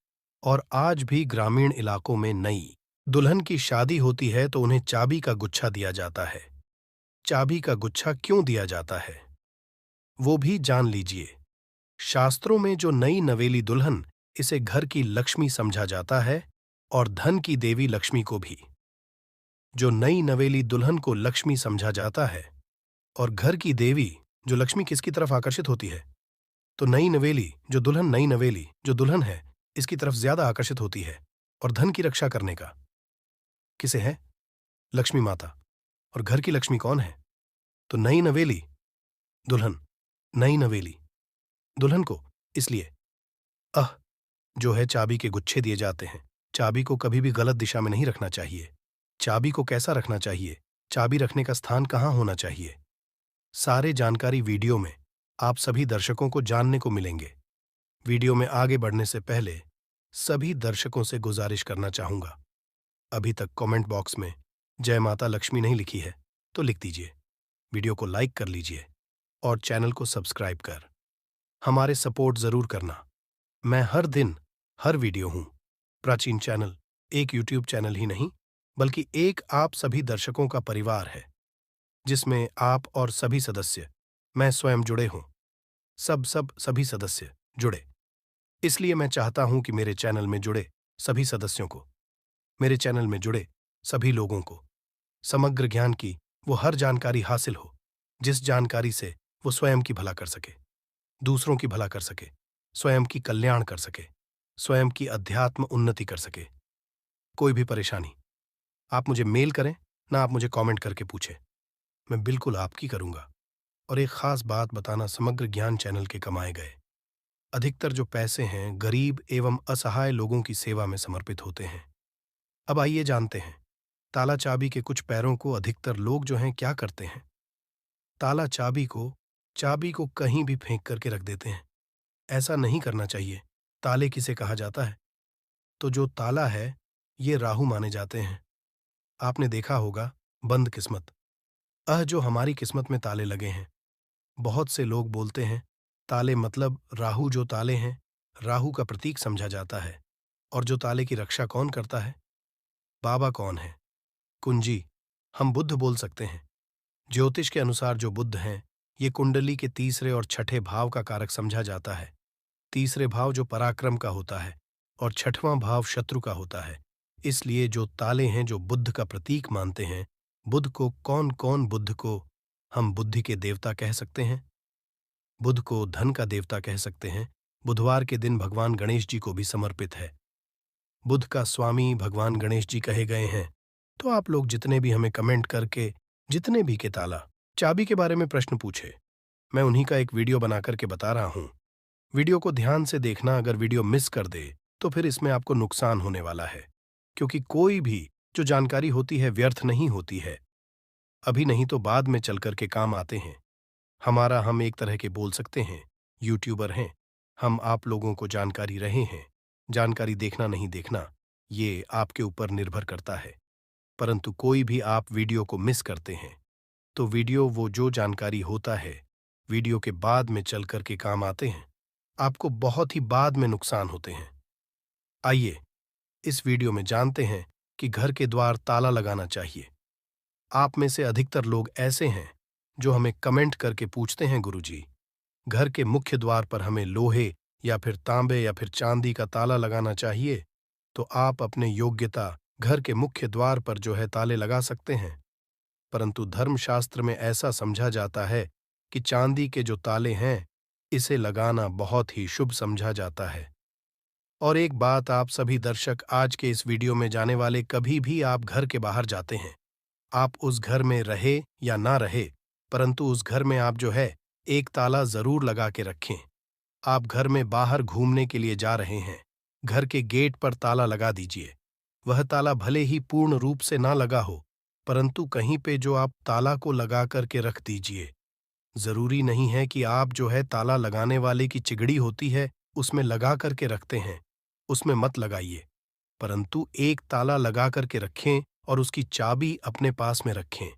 और आज भी ग्रामीण इलाकों में नई दुल्हन की शादी होती है तो उन्हें चाबी का गुच्छा दिया जाता है। चाबी का गुच्छा क्यों दिया जाता है वो भी जान लीजिए। शास्त्रों में जो नई नवेली दुल्हन इसे घर की लक्ष्मी समझा जाता है और धन की देवी लक्ष्मी को भी। जो नई नवेली दुल्हन को लक्ष्मी समझा जाता है और घर की देवी जो लक्ष्मी किसकी तरफ आकर्षित होती है, तो नई नवेली जो दुल्हन है इसकी तरफ ज्यादा आकर्षित होती है। और धन की रक्षा करने का किसे है? लक्ष्मी माता। और घर की लक्ष्मी कौन है? तो नई नवेली दुल्हन को। इसलिए जो है चाबी के गुच्छे दिए जाते हैं। चाबी को कभी भी गलत दिशा में नहीं रखना चाहिए। चाबी को कैसा रखना चाहिए, चाबी रखने का स्थान कहाँ होना चाहिए, सारे जानकारी वीडियो में आप सभी दर्शकों को जानने को मिलेंगे। वीडियो में आगे बढ़ने से पहले सभी दर्शकों से गुजारिश करना चाहूंगा, अभी तक कमेंट बॉक्स में जय माता लक्ष्मी नहीं लिखी है तो लिख दीजिए, वीडियो को लाइक कर लीजिए और चैनल को सब्सक्राइब कर हमारे सपोर्ट जरूर करना। मैं हर दिन हर वीडियो हूं। प्राचीन चैनल एक यूट्यूब चैनल ही नहीं बल्कि एक आप सभी दर्शकों का परिवार है, जिसमें आप और सभी सदस्य, मैं स्वयं जुड़े हों। सभी सदस्य जुड़े। इसलिए मैं चाहता हूं कि मेरे चैनल में जुड़े सभी सदस्यों को, मेरे चैनल में जुड़े सभी लोगों को समग्र ज्ञान की वो हर जानकारी हासिल हो, जिस जानकारी से वो स्वयं की भला कर सके, दूसरों की भला कर सके, स्वयं की कल्याण कर सके, स्वयं की अध्यात्म उन्नति कर सके। कोई भी परेशानी आप मुझे मेल करें ना आप मुझे कमेंट करके पूछें, मैं बिल्कुल आपकी करूंगा। और एक खास बात बताना, समग्र ज्ञान चैनल के कमाए गए अधिकतर जो पैसे हैं गरीब एवं असहाय लोगों की सेवा में समर्पित होते हैं। अब आइए जानते हैं, ताला चाबी के कुछ पैरों को अधिकतर लोग जो हैं क्या करते हैं। ताला चाबी को कहीं भी फेंक करके रख देते हैं। ऐसा नहीं करना चाहिए। ताले किसे कहा जाता है? तो जो ताला है ये राहु माने जाते हैं। आपने देखा होगा बंद किस्मत, जो हमारी किस्मत में ताले लगे हैं। बहुत से लोग बोलते हैं ताले मतलब राहु, जो ताले हैं राहु का प्रतीक समझा जाता है। और जो ताले की रक्षा कौन करता है? बाबा कौन है? कुंजी, हम बुद्ध बोल सकते हैं। ज्योतिष के अनुसार जो बुद्ध हैं ये कुंडली के तीसरे और छठे भाव का कारक समझा जाता है। तीसरे भाव जो पराक्रम का होता है और छठवां भाव शत्रु का होता है। इसलिए जो ताले हैं जो बुद्ध का प्रतीक मानते हैं, बुद्ध को बुद्ध को हम बुद्धि के देवता कह सकते हैं, बुद्ध को धन का देवता कह सकते हैं। बुधवार के दिन भगवान गणेश जी को भी समर्पित है। बुद्ध का स्वामी भगवान गणेश जी कहे गए हैं। तो आप लोग जितने भी हमें कमेंट करके जितने भी के ताला चाबी के बारे में प्रश्न पूछे, मैं उन्हीं का एक वीडियो बना करके बता रहा हूं। वीडियो को ध्यान से देखना, अगर वीडियो मिस कर दे तो फिर इसमें आपको नुकसान होने वाला है, क्योंकि कोई भी जो जानकारी होती है व्यर्थ नहीं होती है। अभी नहीं तो बाद में चल कर के काम आते हैं। हम एक तरह के बोल सकते हैं यूट्यूबर हैं। हम आप लोगों को जानकारी रहे हैं। जानकारी देखना नहीं देखना ये आपके ऊपर निर्भर करता है। परंतु कोई भी आप वीडियो को मिस करते हैं तो वीडियो वो जो जानकारी होता है वीडियो के बाद में चल कर के काम आते हैं, आपको बहुत ही बाद में नुकसान होते हैं। आइए इस वीडियो में जानते हैं कि घर के द्वार ताला लगाना चाहिए। आप में से अधिकतर लोग ऐसे हैं जो हमें कमेंट करके पूछते हैं, गुरुजी घर के मुख्य द्वार पर हमें लोहे या फिर तांबे या फिर चांदी का ताला लगाना चाहिए। तो आप अपने योग्यता घर के मुख्य द्वार पर जो है ताले लगा सकते हैं, परंतु धर्मशास्त्र में ऐसा समझा जाता है कि चांदी के जो ताले हैं इसे लगाना बहुत ही शुभ समझा जाता है। और एक बात आप सभी दर्शक आज के इस वीडियो में जाने वाले, कभी भी आप घर के बाहर जाते हैं, आप उस घर में रहे या ना रहे, परंतु उस घर में आप जो है एक ताला जरूर लगा के रखें। आप घर में बाहर घूमने के लिए जा रहे हैं, घर के गेट पर ताला लगा दीजिए। वह ताला भले ही पूर्ण रूप से ना लगा हो, परंतु कहीं पे जो आप ताला को लगा करके रख दीजिए। जरूरी नहीं है कि आप जो है ताला लगाने वाले की चिगड़ी होती है उसमें लगा करके रखते हैं, उसमें मत लगाइए, परंतु एक ताला लगा करके रखें और उसकी चाबी अपने पास में रखें।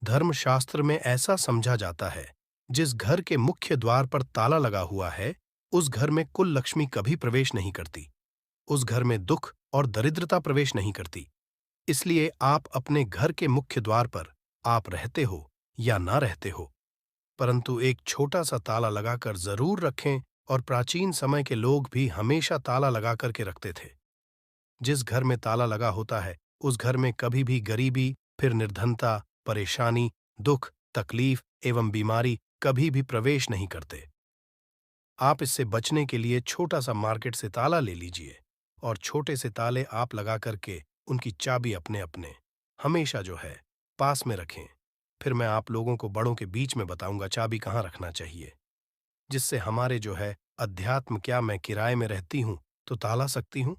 धर्मशास्त्र में ऐसा समझा जाता है जिस घर के मुख्य द्वार पर ताला लगा हुआ है उस घर में कुल लक्ष्मी कभी प्रवेश नहीं करती, उस घर में दुख और दरिद्रता प्रवेश नहीं करती। इसलिए आप अपने घर के मुख्य द्वार पर आप रहते हो या ना रहते हो, परंतु एक छोटा सा ताला लगाकर जरूर रखें और प्राचीन समय के लोग भी हमेशा ताला लगा करके रखते थे। जिस घर में ताला लगा होता है उस घर में कभी भी गरीबी, फिर निर्धनता, परेशानी, दुख, तकलीफ एवं बीमारी कभी भी प्रवेश नहीं करते। आप इससे बचने के लिए छोटा सा मार्केट से ताला ले लीजिए और छोटे से ताले आप लगा करके उनकी चाबी अपने अपने हमेशा जो है पास में रखें। फिर मैं आप लोगों को बड़ों के बीच में बताऊंगा चाबी कहाँ रखना चाहिए, जिससे हमारे जो है अध्यात्म। क्या मैं किराए में रहती हूँ तो ताला सकती हूँ?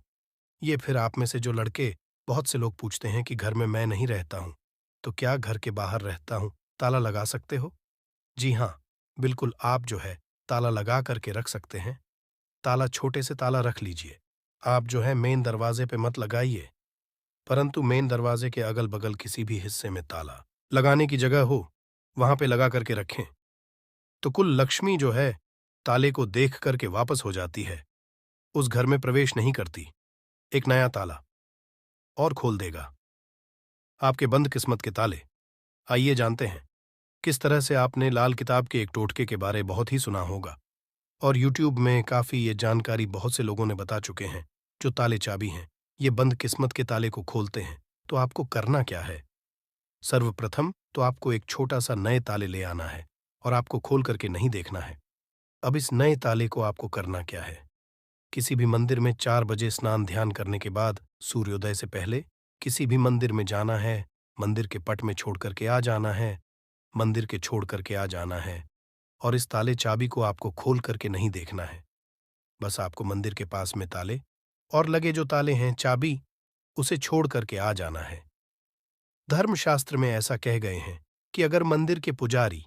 ये फिर आप में से जो लड़के, बहुत से लोग पूछते हैं कि घर में मैं नहीं रहता हूँ तो क्या घर के बाहर रहता हूँ, ताला लगा सकते हो? जी हाँ, बिल्कुल आप जो है ताला लगा करके रख सकते हैं। ताला छोटे से ताला रख लीजिए। आप जो है मेन दरवाजे पे मत लगाइए, परंतु मेन दरवाजे के अगल बगल किसी भी हिस्से में ताला लगाने की जगह हो वहां पे लगा करके रखें। तो कुल लक्ष्मी जो है ताले को देख करके वापस हो जाती है, उस घर में प्रवेश नहीं करती। एक नया ताला और खोल देगा आपके बंद किस्मत के ताले। आइए जानते हैं किस तरह से। आपने लाल किताब के एक टोटके के बारे बहुत ही सुना होगा और यूट्यूब में काफी ये जानकारी बहुत से लोगों ने बता चुके हैं। जो ताले चाबी हैं ये बंद किस्मत के ताले को खोलते हैं। तो आपको करना क्या है? सर्वप्रथम तो आपको एक छोटा सा नए ताले ले आना है और आपको खोल करके नहीं देखना है। अब इस नए ताले को आपको करना क्या है? किसी भी मंदिर में 4 बजे स्नान ध्यान करने के बाद सूर्योदय से पहले किसी भी मंदिर में जाना है, मंदिर के पट में छोड़ करके आ जाना है, मंदिर के छोड़ करके आ जाना है और इस ताले चाबी को आपको खोल करके नहीं देखना है। बस आपको मंदिर के पास में ताले और लगे जो ताले हैं चाबी, उसे छोड़ करके आ जाना है। धर्मशास्त्र में ऐसा कह गए हैं कि अगर मंदिर के पुजारी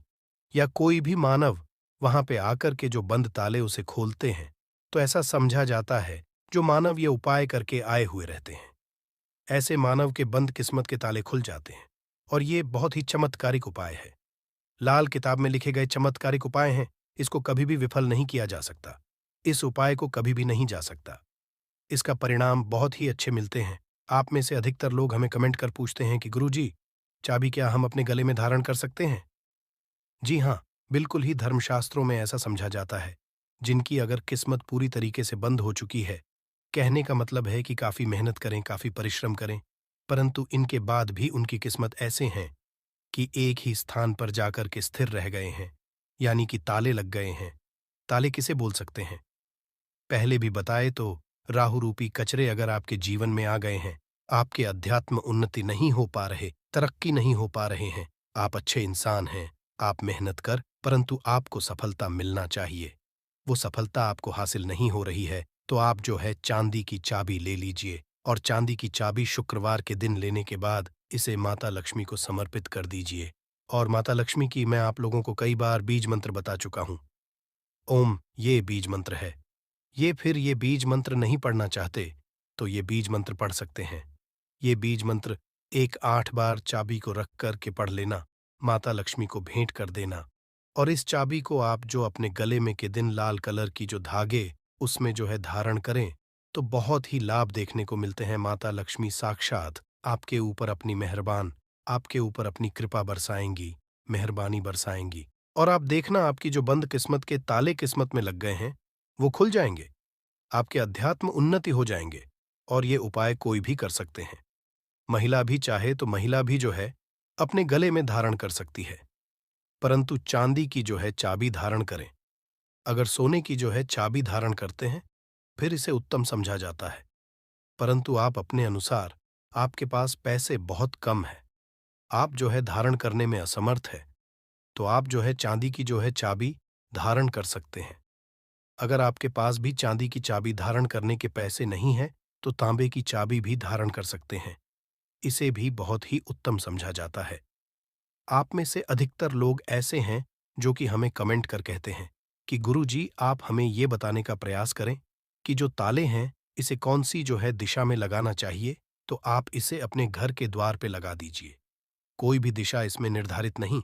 या कोई भी मानव वहां पे आकर के जो बंद ताले उसे खोलते हैं तो ऐसा समझा जाता है जो मानव ये उपाय करके आए हुए रहते हैं, ऐसे मानव के बंद किस्मत के ताले खुल जाते हैं। और ये बहुत ही चमत्कारिक उपाय है। लाल किताब में लिखे गए चमत्कारिक उपाय हैं, इसको कभी भी विफल नहीं किया जा सकता। इस उपाय को कभी भी नहीं जा सकता। इसका परिणाम बहुत ही अच्छे मिलते हैं। आप में से अधिकतर लोग हमें कमेंट कर पूछते हैं कि गुरुजी, चाबी क्या हम अपने गले में धारण कर सकते हैं? जी हाँ, बिल्कुल ही धर्मशास्त्रों में ऐसा समझा जाता है। जिनकी अगर किस्मत पूरी तरीके से बंद हो चुकी है, कहने का मतलब है कि काफी मेहनत करें, काफी परिश्रम करें, परंतु इनके बाद भी उनकी किस्मत ऐसे हैं कि एक ही स्थान पर जाकर के स्थिर रह गए हैं, यानी कि ताले लग गए हैं। ताले किसे बोल सकते हैं? पहले भी बताए तो राहु रूपी कचरे अगर आपके जीवन में आ गए हैं, आपके अध्यात्म उन्नति नहीं हो पा रहे, तरक्की नहीं हो पा रहे हैं, आप अच्छे इंसान हैं, आप मेहनत कर, परंतु आपको सफलता मिलना चाहिए, वो सफलता आपको हासिल नहीं हो रही है, तो आप जो है चांदी की चाबी ले लीजिए और चांदी की चाबी शुक्रवार के दिन लेने के बाद इसे माता लक्ष्मी को समर्पित कर दीजिए। और माता लक्ष्मी की मैं आप लोगों को कई बार बीज मंत्र बता चुका हूं। ओम ये बीज मंत्र है। ये बीज मंत्र नहीं पढ़ना चाहते तो ये बीज मंत्र पढ़ सकते हैं। ये बीज मंत्र एक 8 बार चाबी को रख कर के पढ़ लेना, माता लक्ष्मी को भेंट कर देना और इस चाबी को आप जो अपने गले में के दिन लाल कलर की जो धागे उसमें जो है धारण करें तो बहुत ही लाभ देखने को मिलते हैं। माता लक्ष्मी साक्षात आपके ऊपर अपनी मेहरबान, आपके ऊपर अपनी कृपा बरसाएंगी, मेहरबानी बरसाएंगी और आप देखना आपकी जो बंद किस्मत के ताले किस्मत में लग गए हैं वो खुल जाएंगे, आपके अध्यात्म उन्नति हो जाएंगे। और ये उपाय कोई भी कर सकते हैं। महिला भी चाहे तो महिला भी जो है अपने गले में धारण कर सकती है, परंतु चांदी की जो है चाबी धारण करें। अगर सोने की जो है चाबी धारण करते हैं फिर इसे उत्तम समझा जाता है, परंतु आप अपने अनुसार, आपके पास पैसे बहुत कम है, आप जो है धारण करने में असमर्थ है, तो आप जो है चांदी की जो है चाबी धारण कर सकते हैं। अगर आपके पास भी चांदी की चाबी धारण करने के पैसे नहीं हैं तो तांबे की चाबी भी धारण कर सकते हैं। इसे भी बहुत ही उत्तम समझा जाता है। आप में से अधिकतर लोग ऐसे हैं जो कि हमें कमेंट कर कहते हैं कि गुरुजी आप हमें ये बताने का प्रयास करें कि जो ताले हैं इसे कौन सी जो है दिशा में लगाना चाहिए, तो आप इसे अपने घर के द्वार पे लगा दीजिए। कोई भी दिशा इसमें निर्धारित नहीं।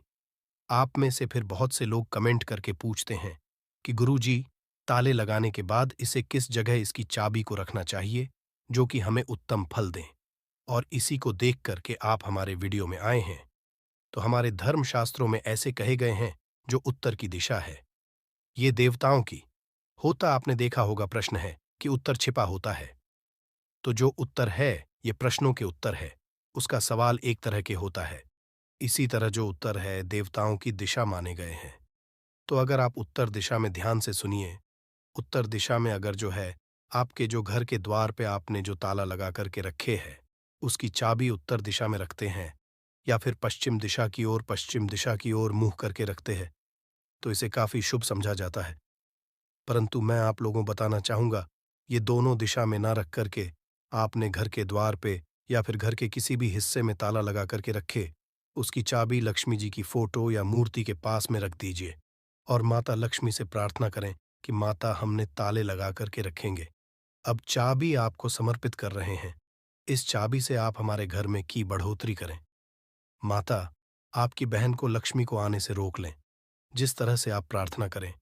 आप में से फिर बहुत से लोग कमेंट करके पूछते हैं कि गुरुजी ताले लगाने के बाद इसे किस जगह इसकी चाबी को रखना चाहिए जो कि हमें उत्तम फल दें। और इसी को देख करके आप हमारे वीडियो में आए हैं। तो हमारे धर्मशास्त्रों में ऐसे कहे गए हैं जो उत्तर की दिशा है, ये देवताओं की, होता आपने देखा होगा प्रश्न है कि उत्तर छिपा होता है। तो जो उत्तर है ये प्रश्नों के उत्तर है, उसका सवाल एक तरह के होता है। इसी तरह जो उत्तर है देवताओं की दिशा माने गए हैं। तो अगर आप उत्तर दिशा में ध्यान से सुनिए, उत्तर दिशा में अगर जो है आपके जो घर के द्वार पे आपने जो ताला लगा करके रखे है, उसकी चाबी उत्तर दिशा में रखते हैं या फिर पश्चिम दिशा की ओर मुंह करके रखते हैं, तो इसे काफी शुभ समझा जाता है। परंतु मैं आप लोगों बताना चाहूंगा, ये दोनों दिशा में ना रख करके आपने घर के द्वार पे या फिर घर के किसी भी हिस्से में ताला लगा करके रखे, उसकी चाबी लक्ष्मी जी की फोटो या मूर्ति के पास में रख दीजिए और माता लक्ष्मी से प्रार्थना करें कि माता हमने ताले लगा करके रखेंगे। अब चाबी आपको समर्पित कर रहे हैं। इस चाबी से आप हमारे घर में की बढ़ोतरी करें। माता, आपकी बहन को लक्ष्मी को आने से रोक लें। जिस तरह से आप प्रार्थना करें,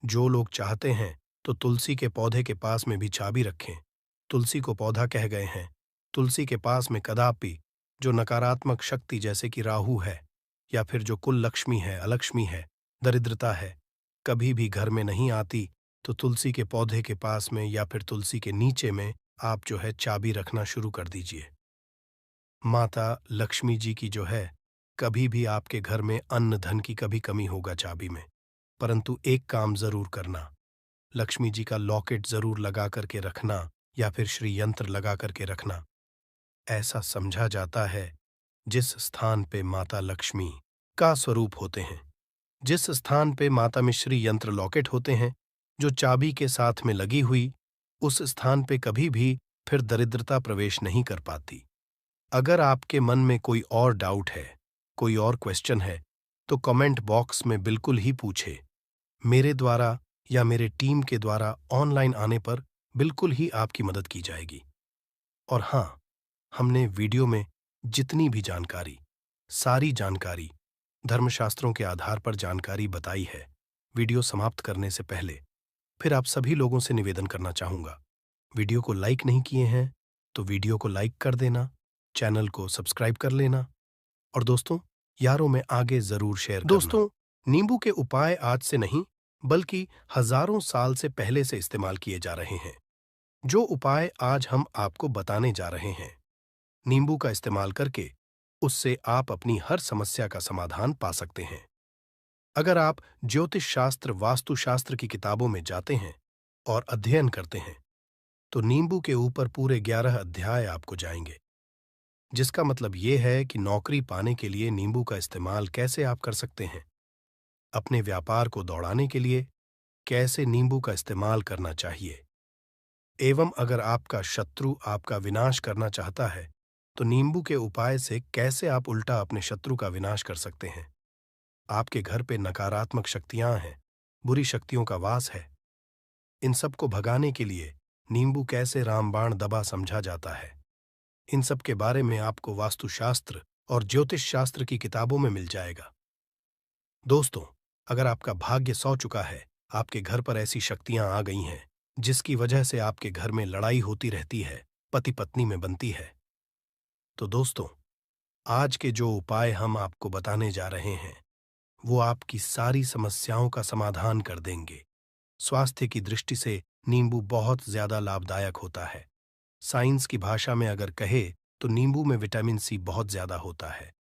जो लोग चाहते हैं तो तुलसी के पौधे के पास में भी चाबी रखें। तुलसी को पौधा कह गए हैं। तुलसी के पास में कदापि जो नकारात्मक शक्ति जैसे कि राहु है या फिर जो कुल लक्ष्मी है, अलक्ष्मी है, दरिद्रता है, कभी भी घर में नहीं आती। तो तुलसी के पौधे के पास में या फिर तुलसी के नीचे में आप जो है चाबी रखना शुरू कर दीजिए। माता लक्ष्मी जी की जो है, कभी भी आपके घर में अन्न धन की कभी कमी होगा चाबी में। परंतु एक काम जरूर करना, लक्ष्मी जी का लॉकेट जरूर लगा करके रखना या फिर श्री यंत्र लगा करके रखना। ऐसा समझा जाता है जिस स्थान पे माता लक्ष्मी का स्वरूप होते हैं, जिस स्थान पे माता में श्री यंत्र लॉकेट होते हैं, जो चाबी के साथ में लगी हुई, उस स्थान पे कभी भी फिर दरिद्रता प्रवेश नहीं कर पाती। अगर आपके मन में कोई और डाउट है, कोई और क्वेश्चन है, तो कमेंट बॉक्स में बिल्कुल ही पूछे। मेरे द्वारा या मेरे टीम के द्वारा ऑनलाइन आने पर बिल्कुल ही आपकी मदद की जाएगी। और हाँ, हमने वीडियो में जितनी भी जानकारी, सारी जानकारी धर्मशास्त्रों के आधार पर जानकारी बताई है। वीडियो समाप्त करने से पहले फिर आप सभी लोगों से निवेदन करना चाहूंगा, वीडियो को लाइक नहीं किए हैं तो वीडियो को लाइक कर देना, चैनल को सब्सक्राइब कर लेना और दोस्तों यारों में आगे जरूर शेयर करना। दोस्तों, नींबू के उपाय आज से नहीं बल्कि हजारों साल से पहले से इस्तेमाल किए जा रहे हैं। जो उपाय आज हम आपको बताने जा रहे हैं, नींबू का इस्तेमाल करके उससे आप अपनी हर समस्या का समाधान पा सकते हैं। अगर आप ज्योतिष शास्त्र, वास्तुशास्त्र की किताबों में जाते हैं और अध्ययन करते हैं, तो नींबू के ऊपर पूरे 11 अध्याय आपको जाएंगे, जिसका मतलब यह है कि नौकरी पाने के लिए नींबू का इस्तेमाल कैसे आप कर सकते हैं, अपने व्यापार को दौड़ाने के लिए कैसे नींबू का इस्तेमाल करना चाहिए, एवं अगर आपका शत्रु आपका विनाश करना चाहता है तो नींबू के उपाय से कैसे आप उल्टा अपने शत्रु का विनाश कर सकते हैं। आपके घर पे नकारात्मक शक्तियां हैं, बुरी शक्तियों का वास है, इन सब को भगाने के लिए नींबू कैसे रामबाण दबा समझा जाता है, इन सब के बारे में आपको वास्तुशास्त्र और ज्योतिष शास्त्र की किताबों में मिल जाएगा। दोस्तों, अगर आपका भाग्य सौ चुका है, आपके घर पर ऐसी शक्तियां आ गई हैं जिसकी वजह से आपके घर में लड़ाई होती रहती है, पति पत्नी में बनती है, तो दोस्तों आज के जो उपाय हम आपको बताने जा रहे हैं वो आपकी सारी समस्याओं का समाधान कर देंगे। स्वास्थ्य की दृष्टि से नींबू बहुत ज्यादा लाभदायक होता है। साइंस की भाषा में अगर कहे तो नींबू में विटामिन सी बहुत ज्यादा होता है।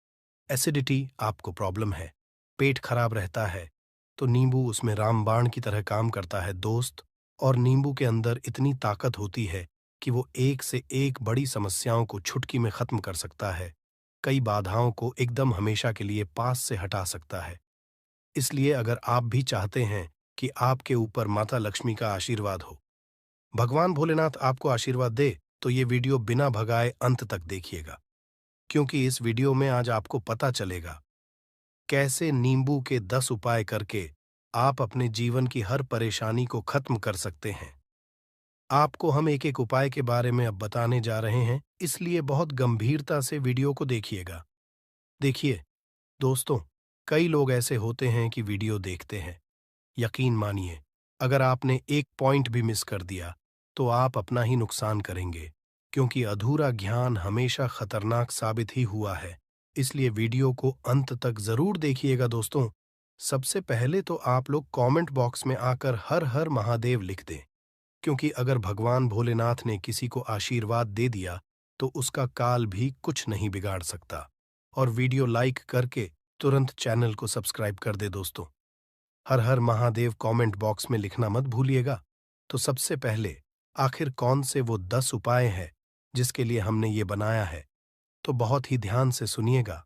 एसिडिटी आपको प्रॉब्लम है, पेट खराब रहता है, तो नींबू उसमें रामबाण की तरह काम करता है दोस्त। और नींबू के अंदर इतनी ताकत होती है कि वो एक से एक बड़ी समस्याओं को चुटकी में खत्म कर सकता है, कई बाधाओं को एकदम हमेशा के लिए पास से हटा सकता है। इसलिए अगर आप भी चाहते हैं कि आपके ऊपर माता लक्ष्मी का आशीर्वाद हो, भगवान भोलेनाथ आपको आशीर्वाद दे, तो ये वीडियो बिना भगाए अंत तक देखिएगा, क्योंकि इस वीडियो में आज आपको पता चलेगा कैसे नींबू के 10 उपाय करके आप अपने जीवन की हर परेशानी को खत्म कर सकते हैं। आपको हम एक एक उपाय के बारे में अब बताने जा रहे हैं, इसलिए बहुत गंभीरता से वीडियो को देखिएगा। देखिए दोस्तों, कई लोग ऐसे होते हैं कि वीडियो देखते हैं, यकीन मानिए अगर आपने एक पॉइंट भी मिस कर दिया तो आप अपना ही नुकसान करेंगे, क्योंकि अधूरा ज्ञान हमेशा खतरनाक साबित ही हुआ है। इसलिए वीडियो को अंत तक जरूर देखिएगा दोस्तों, सबसे पहले तो आप लोग कमेंट बॉक्स में आकर हर हर महादेव लिख दें, क्योंकि अगर भगवान भोलेनाथ ने किसी को आशीर्वाद दे दिया तो उसका काल भी कुछ नहीं बिगाड़ सकता। और वीडियो लाइक करके तुरंत चैनल को सब्सक्राइब कर दे दोस्तों। हर हर महादेव कमेंट बॉक्स में लिखना मत भूलिएगा। तो सबसे पहले आखिर कौन से वो 10 उपाय हैं जिसके लिए हमने ये बनाया है, तो बहुत ही ध्यान से सुनिएगा।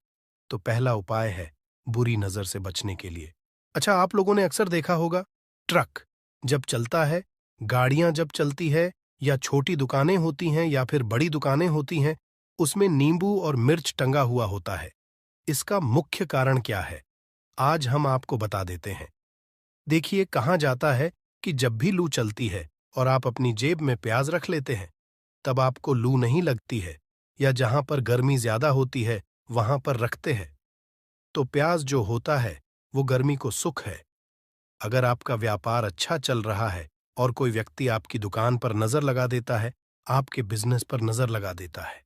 तो पहला उपाय है बुरी नजर से बचने के लिए। अच्छा, आप लोगों ने अक्सर देखा होगा, ट्रक जब चलता है, गाड़ियां जब चलती है, या छोटी दुकानें होती हैं या फिर बड़ी दुकानें होती हैं, उसमें नींबू और मिर्च टंगा हुआ होता है। इसका मुख्य कारण क्या है, आज हम आपको बता देते हैं। देखिए, कहा जाता है कि जब भी लू चलती है और आप अपनी जेब में प्याज रख लेते हैं, तब आपको लू नहीं लगती है, या जहां पर गर्मी ज्यादा होती है वहां पर रखते हैं, तो प्याज जो होता है वो गर्मी को सुख है। अगर आपका व्यापार अच्छा चल रहा है और कोई व्यक्ति आपकी दुकान पर नजर लगा देता है, आपके बिजनेस पर नजर लगा देता है,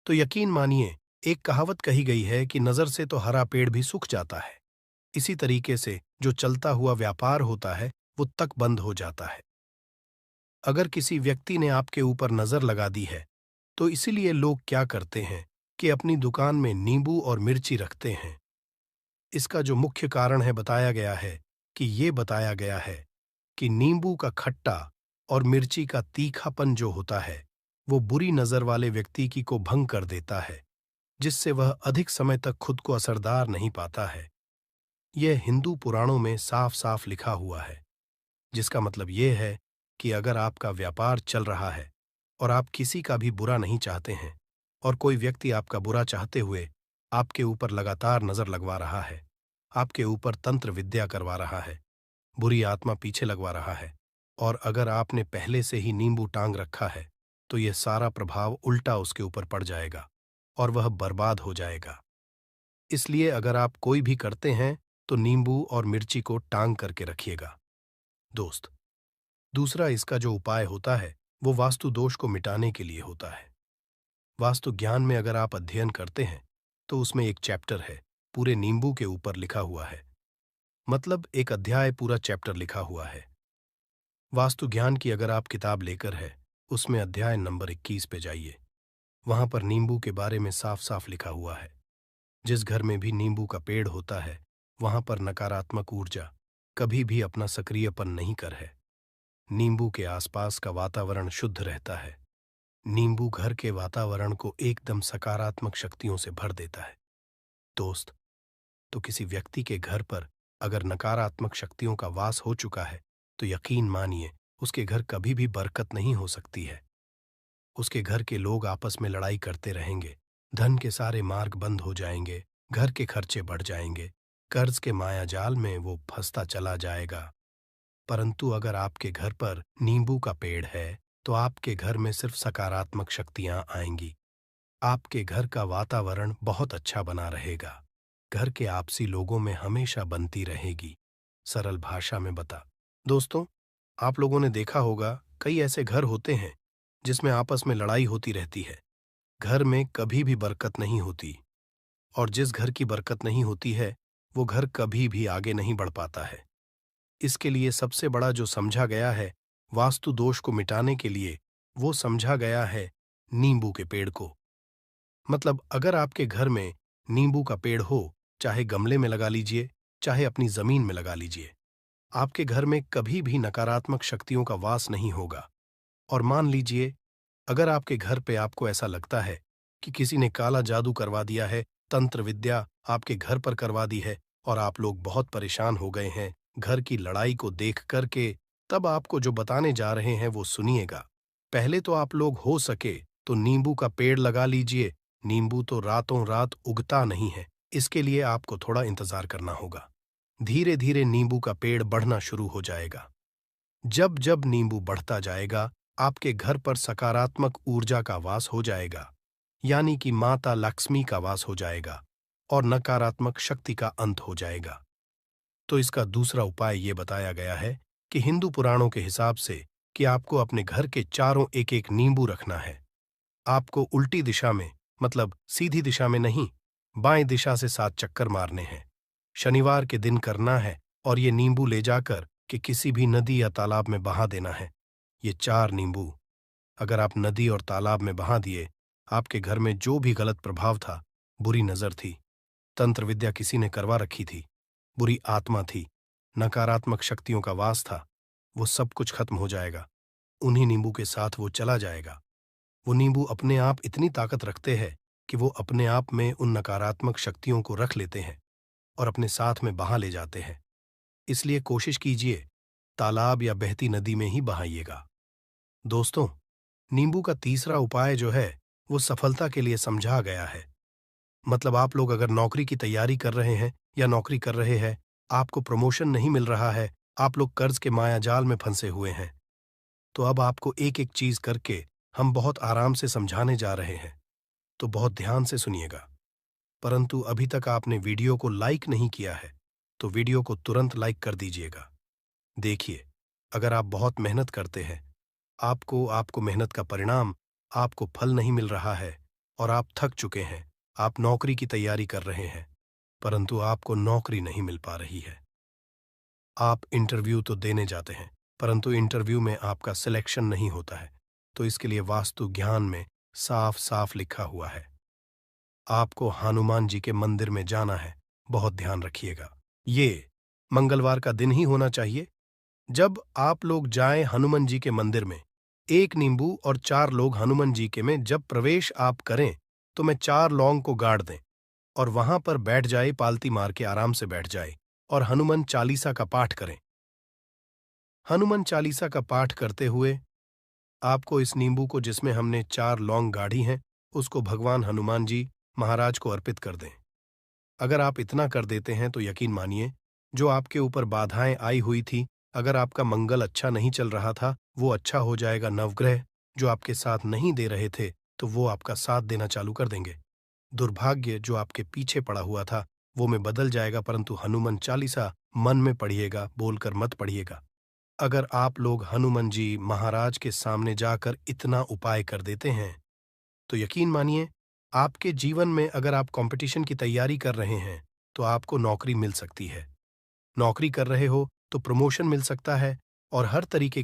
तो यकीन मानिए, एक कहावत कही गई है कि नजर से तो हरा पेड़ भी सूख जाता है। इसी तरीके से जो चलता हुआ व्यापार होता है वो तक बंद हो जाता है। अगर किसी व्यक्ति ने आपके ऊपर नजर लगा दी है, तो इसीलिए लोग क्या करते हैं कि अपनी दुकान में नींबू और मिर्ची रखते हैं। इसका जो मुख्य कारण है बताया गया है कि ये बताया गया है कि नींबू का खट्टा और मिर्ची का तीखापन जो होता है वो बुरी नजर वाले व्यक्ति की को भंग कर देता है, जिससे वह अधिक समय तक खुद को असरदार नहीं पाता है। यह हिंदू पुराणों में साफ साफ लिखा हुआ है, जिसका मतलब यह है कि अगर आपका व्यापार चल रहा है और आप किसी का भी बुरा नहीं चाहते हैं, और कोई व्यक्ति आपका बुरा चाहते हुए आपके ऊपर लगातार नजर लगवा रहा है, आपके ऊपर तंत्र विद्या करवा रहा है, बुरी आत्मा पीछे लगवा रहा है, और अगर आपने पहले से ही नींबू टांग रखा है, तो यह सारा प्रभाव उल्टा उसके ऊपर पड़ जाएगा और वह बर्बाद हो जाएगा। इसलिए अगर आप कोई भी करते हैं तो नींबू और मिर्ची को टांग करके रखिएगा दोस्त। दूसरा इसका जो उपाय होता है वो वास्तु दोष को मिटाने के लिए होता है। वास्तु ज्ञान में अगर आप अध्ययन करते हैं तो उसमें एक चैप्टर है पूरे नींबू के ऊपर लिखा हुआ है, मतलब एक अध्याय पूरा चैप्टर लिखा हुआ है। वास्तु ज्ञान की अगर आप किताब लेकर है, उसमें अध्याय नंबर 21 पे जाइए। वहां पर नींबू के बारे में साफ साफ लिखा हुआ है। जिस घर में भी नींबू का पेड़ होता है वहां पर नकारात्मक ऊर्जा कभी भी अपना सक्रियपन नहीं कर है। नींबू के आसपास का वातावरण शुद्ध रहता है। नींबू घर के वातावरण को एकदम सकारात्मक शक्तियों से भर देता है दोस्त। तो किसी व्यक्ति के घर पर अगर नकारात्मक शक्तियों का वास हो चुका है तो यकीन मानिए उसके घर कभी भी बरकत नहीं हो सकती है। उसके घर के लोग आपस में लड़ाई करते रहेंगे, धन के सारे मार्ग बंद हो जाएंगे, घर के खर्चे बढ़ जाएंगे, कर्ज के मायाजाल में वो फंसता चला जाएगा। परंतु अगर आपके घर पर नींबू का पेड़ है तो आपके घर में सिर्फ सकारात्मक शक्तियां आएंगी। आपके घर का वातावरण बहुत अच्छा बना रहेगा। घर के आपसी लोगों में हमेशा बनती रहेगी। सरल भाषा में बता दोस्तों, आप लोगों ने देखा होगा कई ऐसे घर होते हैं जिसमें आपस में लड़ाई होती रहती है। घर में कभी भी बरकत नहीं होती, और जिस घर की बरकत नहीं होती है वो घर कभी भी आगे नहीं बढ़ पाता है। इसके लिए सबसे बड़ा जो समझा गया है वास्तु दोष को मिटाने के लिए, वो समझा गया है नींबू के पेड़ को। मतलब अगर आपके घर में नींबू का पेड़ हो, चाहे गमले में लगा लीजिए, चाहे अपनी जमीन में लगा लीजिए, आपके घर में कभी भी नकारात्मक शक्तियों का वास नहीं होगा। और मान लीजिए अगर आपके घर पे आपको ऐसा लगता है कि किसी ने काला जादू करवा दिया है, तंत्र विद्या आपके घर पर करवा दी है, और आप लोग बहुत परेशान हो गए हैं घर की लड़ाई को देख करके, तब आपको जो बताने जा रहे हैं वो सुनिएगा। पहले तो आप लोग हो सके तो नींबू का पेड़ लगा लीजिए। नींबू तो रातों रात उगता नहीं है, इसके लिए आपको थोड़ा इंतजार करना होगा। धीरे धीरे नींबू का पेड़ बढ़ना शुरू हो जाएगा। जब जब नींबू बढ़ता जाएगा आपके घर पर सकारात्मक ऊर्जा का वास हो जाएगा, यानी कि माता लक्ष्मी का वास हो जाएगा और नकारात्मक शक्ति का अंत हो जाएगा। तो इसका दूसरा उपाय ये बताया गया है कि हिंदू पुराणों के हिसाब से कि आपको अपने घर के चारों एक एक नींबू रखना है। आपको उल्टी दिशा में, मतलब सीधी दिशा में नहीं, बाएं दिशा से 7 चक्कर मारने हैं। शनिवार के दिन करना है और ये नींबू ले जाकर कि किसी भी नदी या तालाब में बहा देना है। ये 4 नींबू अगर आप नदी और तालाब में बहा दिए, आपके घर में जो भी गलत प्रभाव था, बुरी नजर थी, तंत्र विद्या किसी ने करवा रखी थी, बुरी आत्मा थी, नकारात्मक शक्तियों का वास था, वो सब कुछ खत्म हो जाएगा। उन्हीं नींबू के साथ वो चला जाएगा। वो नींबू अपने आप इतनी ताकत रखते हैं कि वो अपने आप में उन नकारात्मक शक्तियों को रख लेते हैं और अपने साथ में बहा ले जाते हैं। इसलिए कोशिश कीजिए तालाब या बहती नदी में ही बहाइएगा। दोस्तों, नींबू का तीसरा उपाय जो है वो सफलता के लिए समझा गया है। मतलब आप लोग अगर नौकरी की तैयारी कर रहे हैं या नौकरी कर रहे हैं, आपको प्रमोशन नहीं मिल रहा है, आप लोग कर्ज के मायाजाल में फंसे हुए हैं, तो अब आपको एक एक चीज करके हम बहुत आराम से समझाने जा रहे हैं, तो बहुत ध्यान से सुनिएगा। परंतु अभी तक आपने वीडियो को लाइक नहीं किया है, तो वीडियो को तुरंत लाइक कर दीजिएगा। देखिए, अगर आप बहुत मेहनत करते हैं, आपको मेहनत का परिणाम, आपको फल नहीं मिल रहा है और आप थक चुके हैं, आप नौकरी की तैयारी कर रहे हैं, परंतु आपको नौकरी नहीं मिल पा रही है। आप इंटरव्यू तो देने जाते हैं, परंतु इंटरव्यू में आपका सिलेक्शन नहीं होता है, तो इसके लिए वास्तु ज्ञान में साफ साफ लिखा हुआ है, आपको हनुमान जी के मंदिर में जाना है। बहुत ध्यान रखिएगा, ये मंगलवार का दिन ही होना चाहिए। जब आप लोग जाएं हनुमान जी के मंदिर में, 1 नींबू और 4 लोग हनुमान जी के में जब प्रवेश आप करें, तो मैं 4 लौंग को गाड़ दें और वहां पर बैठ जाए, पालती मार के आराम से बैठ जाए और हनुमान चालीसा का पाठ करें। हनुमान चालीसा का पाठ करते हुए आपको इस नींबू को जिसमें हमने 4 लौंग गाड़ी हैं, उसको भगवान हनुमान जी महाराज को अर्पित कर दें। अगर आप इतना कर देते हैं तो यकीन मानिए, जो आपके ऊपर बाधाएं आई हुई थी, अगर आपका मंगल अच्छा नहीं चल रहा था, वो अच्छा हो जाएगा। नवग्रह जो आपके साथ नहीं दे रहे थे, तो वो आपका साथ देना चालू कर देंगे। दुर्भाग्य जो आपके पीछे पड़ा हुआ था, वो में बदल जाएगा। परंतु हनुमान चालीसा मन में पढ़िएगा, बोलकर मत पढ़िएगा। अगर आप लोग हनुमान जी महाराज के सामने जाकर इतना उपाय कर देते हैं, तो यकीन मानिए, आपके जीवन में अगर आप कंपटीशन की तैयारी कर रहे हैं, तो आपको नौकरी मिल सकती है। नौकरी कर रहे हो तो प्रमोशन मिल सकता है और हर तरीके की